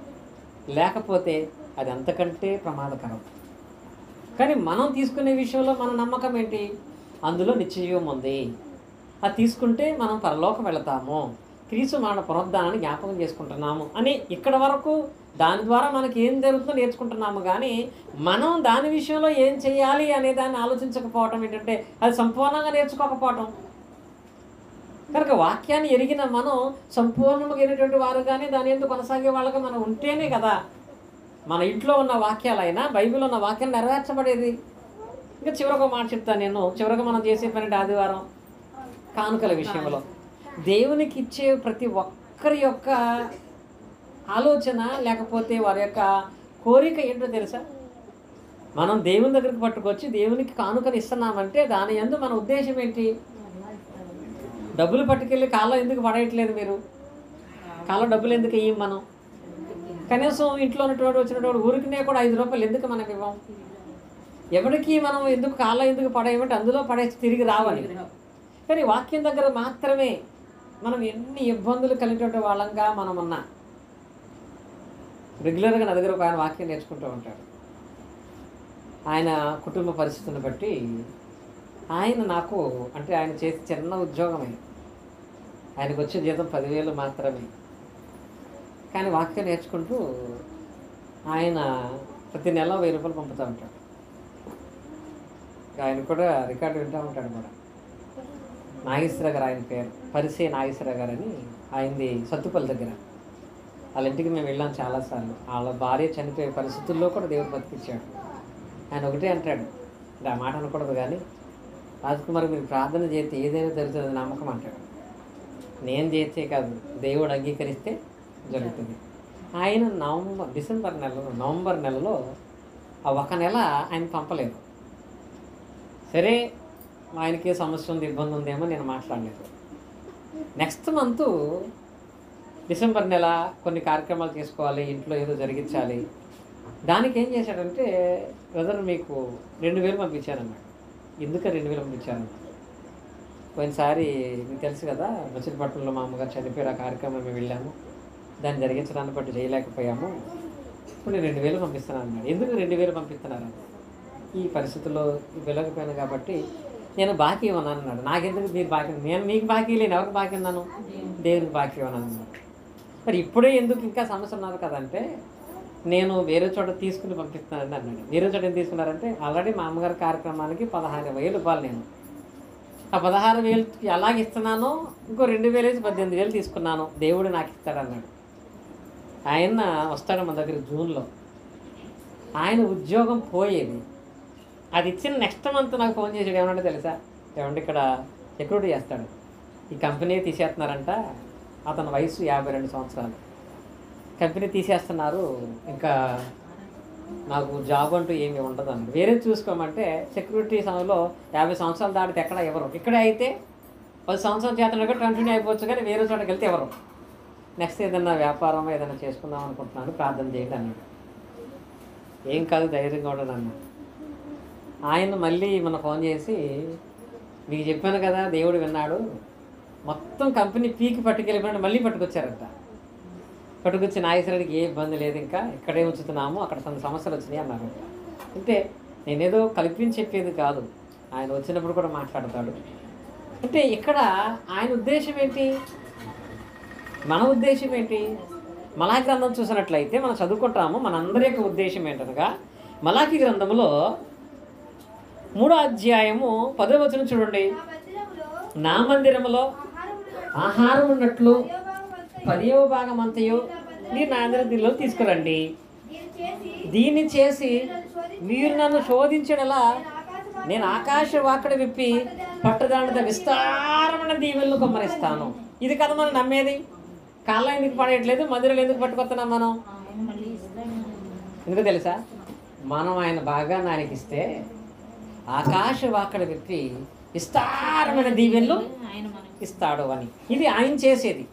లేకపోతే అది అంతకంటే ప్రమాదకరం. కానీ మనం తీసుకునే విషయంలో మన నమ్మకం ఏంటి? అందులో నిత్యజీవం ఉంది, అది తీసుకుంటే మనం పరలోకం వెళతాము, క్రీస్తు మన పునరుద్ధానాన్ని జ్ఞాపకం చేసుకుంటున్నాము అని ఇక్కడ వరకు దాని ద్వారా మనకి ఏం జరుగుతుందో నేర్చుకుంటున్నాము. కానీ మనం దాని విషయంలో ఏం చేయాలి అనే దాన్ని ఆలోచించకపోవటం ఏంటంటే అది సంపూర్ణంగా నేర్చుకోకపోవటం. కనుక వాక్యాన్ని ఎరిగిన మనం సంపూర్ణంగా ఎరిగినటువంటి వారు కానీ దాని ఎందుకు కొనసాగే వాళ్ళగా మనం ఉంటేనే కదా మన ఇంట్లో ఉన్న వాక్యాలైనా బైబిల్లో ఉన్న వాక్యాలు నెరవేర్చబడేది. ఇంకా చివరికి ఒక మాట చెప్తాను నేను. చివరికి మనం చేసే పని ఆదివారం కానుకల విషయంలో దేవునికి ఇచ్చే ప్రతి ఒక్కరి యొక్క ఆలోచన లేకపోతే వారి యొక్క కోరిక ఏంటో తెలుసా? మనం దేవుని దగ్గరికి పట్టుకొచ్చి దేవునికి కానుకలు ఇస్తున్నామంటే దాని యందు మన ఉద్దేశం ఏంటి? డబ్బులు పట్టుకెళ్ళి కాళ్ళ ఎందుకు పడేయట్లేదు మీరు? కాళ్ళ డబ్బులు ఎందుకు ఇవ్వం మనం? కనీసం ఇంట్లో ఉన్నటువంటి వచ్చినటువంటి ఊరికినే కూడా 5 రూపాయలు ఎందుకు మనకి ఇవ్వం? ఎవరికి మనం ఎందుకు కాళ్ళ ఎందుకు పడేయమంటే అందులో పడేసి తిరిగి రావాలి. కానీ వాక్యం దగ్గర మాత్రమే మనం ఎన్ని ఇబ్బందులు కలిగినటువంటి వాళ్ళంగా మనం ఉన్నా. రెగ్యులర్గా నా దగ్గర ఒక ఆయన వాక్యం నేర్చుకుంటూ ఉంటాడు. ఆయన కుటుంబ పరిస్థితిని బట్టి ఆయన నాకు అంటే ఆయన చేసి చిన్న ఉద్యోగమే, ఆయనకు వచ్చే జీతం 10,000 మాత్రమే. కానీ వాక్యం నేర్చుకుంటూ ఆయన ప్రతి నెల 1000 రూపాయలు పంపుతూ ఉంటాడు. ఆయన కూడా రికార్డు వింటూ ఉంటాడు కూడా. నాగేశ్వర గారు ఆయన పేరు, పరిసే నాగేశ్వర గారు అని. ఆయనది సత్తుపల్లి దగ్గర. వాళ్ళ ఇంటికి మేము వెళ్ళాం చాలాసార్లు. వాళ్ళ భార్య చనిపోయే పరిస్థితుల్లో కూడా దేవుడు బతికించాడు. ఆయన ఒకటే అంటాడు, ఆ మాట అనకూడదు కానీ, రాజ్కుమార్ మీరు ప్రార్థన చేస్తే ఏదైనా జరుగుతుంది నమ్మకం అంటాడు. నేను చేస్తే కాదు, దేవుడు అంగీకరిస్తే జరుగుతుంది. ఆయన నవంబర్ నెలలో ఆ ఒక నెల ఆయన పంపలేదు. సరే ఆయనకే సమస్య ఉంది, ఇబ్బంది ఉందేమో నేను మాట్లాడలేదు. నెక్స్ట్ మంత్ డిసెంబర్ నెల కొన్ని కార్యక్రమాలు చేసుకోవాలి, ఇంట్లో ఏదో జరిగించాలి. దానికి ఏం చేశాడంటే, బ్రదర్ మీకు 2,000 పంపించానన్నాడు. ఎందుకు 2,000 పంపించాను? పోయినసారి మీకు తెలుసు కదా, మచిలీపట్నంలో మా అమ్మగారు చనిపోయారు, ఆ కార్యక్రమం మేము వెళ్ళాము, దాన్ని జరిగించడానికి బట్టి చేయలేకపోయాము, ఇప్పుడు నేను 2,000 పంపిస్తున్నాను అన్నాడు. ఎందుకు 2,000 పంపిస్తున్నాను? ఈ పరిస్థితుల్లో వెళ్ళకపోయాను కాబట్టి నేను బాకీ ఇవ్వను అన్నాడు. నాకెందుకు మీరు బాకీ? నేను మీకు బాకీ లేని ఎవరికి బాకీ ఉన్నాను? దేవునికి బాకీ ఇవ్వను అన్నాడు. మరి ఇప్పుడే ఎందుకు ఇంకా సమస్య ఉన్నారు కదంటే, నేను వేరే చోట తీసుకుని పంపిస్తున్నానని అన్నాడు. వేరే చోట ఏం తీసుకున్నారంటే, ఆల్రెడీ మా అమ్మగారి కార్యక్రమానికి 16,000 రూపాయలు నేను ఆ 16,000 అలాగే ఇస్తున్నాను, ఇంకో 2,000 వేసి 18,000 తీసుకున్నాను, దేవుడు నాకు ఇస్తాడన్నాడు. ఆయన వస్తాడు మన దగ్గర జూన్లో. ఆయన ఉద్యోగం పోయేది, అది ఇచ్చిన నెక్స్ట్ మంత్ నాకు ఫోన్ చేసాడు. ఏమన్నా తెలుసా? ఏమంటే ఇక్కడ సెక్యూరిటీ చేస్తాడు, ఈ కంపెనీ తీసేస్తున్నారంట, అతని వయసు 52 సంవత్సరాలు, కంపెనీ తీసేస్తున్నారు, ఇంకా నాకు జాబ్ అంటూ ఏమీ ఉండదు అన్నాడు. వేరే చూసుకోమంటే సెక్యూరిటీ సమయంలో 50 సంవత్సరాలు దాటితే ఎక్కడ ఎవరు, ఇక్కడే అయితే 10 సంవత్సరాల చేతనగా కంటిన్యూ అయిపోవచ్చు, కానీ వేరే చోటకి వెళ్తే ఎవరు. నెక్స్ట్ ఏదన్నా వ్యాపారం ఏదైనా చేసుకుందాం అనుకుంటున్నాను, ప్రార్థన చేయండి అన్నాడు. ఏం కాదు, ధైర్యంగా ఉండదు అన్న. ఆయన మళ్ళీ మన ఫోన్ చేసి, మీకు చెప్పాను కదా దేవుడు విన్నాడు, మొత్తం కంపెనీ పీకి పట్టుకెళ్ళిపోయినట్టు మళ్ళీ పట్టుకొచ్చారంట. పట్టుకొచ్చి నాగేశ్వరుడికి ఏ ఇబ్బంది లేదు, ఇంకా ఇక్కడే ఉంచుతున్నాము, అక్కడ కొన్ని సమస్యలు వచ్చినాయి అన్నారు. అంటే నేనేదో కల్పించి చెప్పేది కాదు, ఆయన వచ్చినప్పుడు కూడా మాట్లాడతాడు. అంటే ఇక్కడ ఆయన ఉద్దేశం ఏంటి, మన ఉద్దేశం ఏంటి? మలాకి గ్రంథం చూసినట్లయితే మనం చదువుకుంటాము, మనందరి యొక్క ఉద్దేశం ఏంటనగా, మలాకి గ్రంథంలో 3వ అధ్యాయము 10వ వచనం చూడండి. నా మందిరములో ఆహారం ఉన్నట్లు 10వ భాగం అంతయు మీరు నా దీనిలో తీసుకురండి. దీన్ని చేసి మీరు నన్ను శోధించడలా నేను ఆకాశ వాకడ విప్పి పట్టదానితో విస్తారమైన దీవెనలు కుమ్మరిస్తాను. ఇది కదా మనం నమ్మేది. కాళ్ళ ఎందుకు పడేయట్లేదు, మందిరాలు ఎందుకు పట్టుకొస్తున్నాం మనం? ఎందుకు తెలుసా? మనం ఆయన బాగా ఆయనకి ఇస్తే ఆకాశ వాకడ విప్పి విస్తారమైన దీవెనలు ఇస్తాడు అని. ఇది ఆయన చేసేది.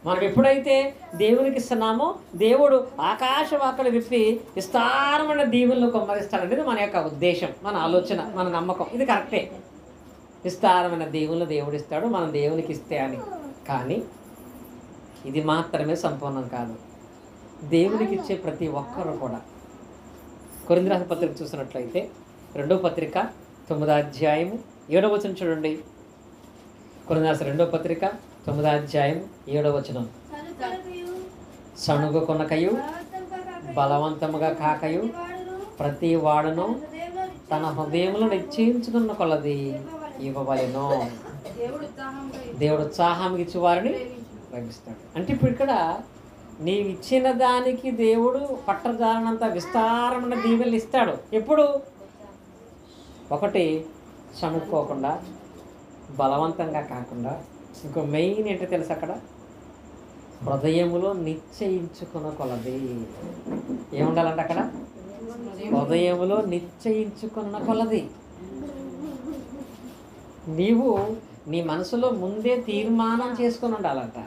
మనం ఎప్పుడైతే దేవునికి ఇస్తున్నామో దేవుడు ఆకాశ వాకడ విప్పి విస్తారమైన దీవెనలు కుమ్మరిస్తాడనేది మన యొక్క ఉద్దేశం, మన ఆలోచన, మన నమ్మకం. ఇది కరెక్టే, విస్తారమైన దీవెనలు దేవుడు ఇస్తాడు మనం దేవునికి ఇస్తే అని. కానీ ఇది మాత్రమే సంపూర్ణం కాదు. దేవునికి ఇచ్చే ప్రతి ఒక్కరు కూడా, కొరింథీ రాసిన పత్రిక చూసినట్లయితే 2వ పత్రిక 9వ అధ్యాయము 7వ వచనం చూడండి. కొరింథీయులకు రెండో పత్రిక 9వ అధ్యాయం 7వ వచనం. సణుగు కొనకయు బలవంతముగా కాకయు ప్రతి వాడును తన హృదయంలో నిశ్చయించుకున్న కొలది ఇవ్వవలెను. దేవుడు ఉత్సాహం ఇచ్చి వారిని ప్రేమిస్తాడు. అంటే ఇప్పుడు ఇక్కడ నీవు ఇచ్చిన దానికి దేవుడు పట్టజాలనంత విస్తారమైన దీవెనలు ఇస్తాడు. ఎప్పుడు? ఒకటి, సణుక్కోకుండా, బలవంతంగా కాకుండా. ఇంకో మెయిన్ ఏంటో తెలుసు అక్కడ, హృదయములో నిశ్చయించుకున్న కొలది. ఏముండాలంటే అక్కడ హృదయములో నిశ్చయించుకున్న కొలది. నీవు నీ మనసులో ముందే తీర్మానం చేసుకొని ఉండాలంట.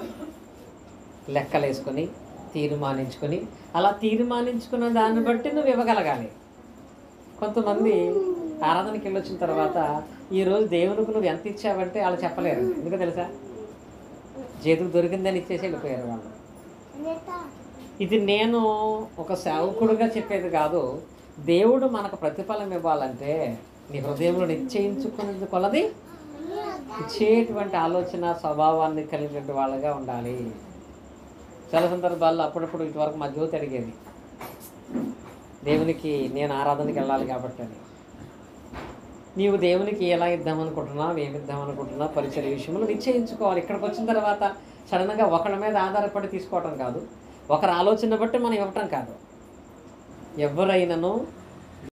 లెక్కలేసుకొని తీర్మానించుకొని, అలా తీర్మానించుకున్న దాన్ని బట్టి నువ్వు ఇవ్వగలగాలి. కొంతమంది ఆరాధనకి వెళ్ళొచ్చిన తర్వాత ఈరోజు దేవునికి నువ్వు ఎంత ఇచ్చావంటే వాళ్ళు చెప్పలేరు. ఎందుకో తెలుసా? చేతికి దొరికిందని ఇచ్చేసి వెళ్ళిపోయారు వాళ్ళు. ఇది నేను ఒక సేవకుడుగా చెప్పేది కాదు. దేవుడు మనకు ప్రతిఫలం ఇవ్వాలంటే నీ హృదయంలో నిశ్చయించుకునేది కొలది ఇచ్చేటువంటి ఆలోచన స్వభావాన్ని కలిగినటువంటి వాళ్ళగా ఉండాలి. చాలా సందర్భాల్లో అప్పుడప్పుడు ఇటువరకు మా జ్యోతి అడిగేది, దేవునికి నేను ఆరాధనకి వెళ్ళాలి కాబట్టి అని. నీవు దేవునికి ఎలా ఇద్దామనుకుంటున్నావు, ఏమి ఇద్దామనుకుంటున్నావు, పరిచయ విషయంలో నిశ్చయించుకోవాలి. ఇక్కడికి వచ్చిన తర్వాత సడన్గా ఒకరి మీద ఆధారపడి తీసుకోవటం కాదు, ఒకరి ఆలోచన బట్టి మనం ఇవ్వటం కాదు. ఎవరైనాను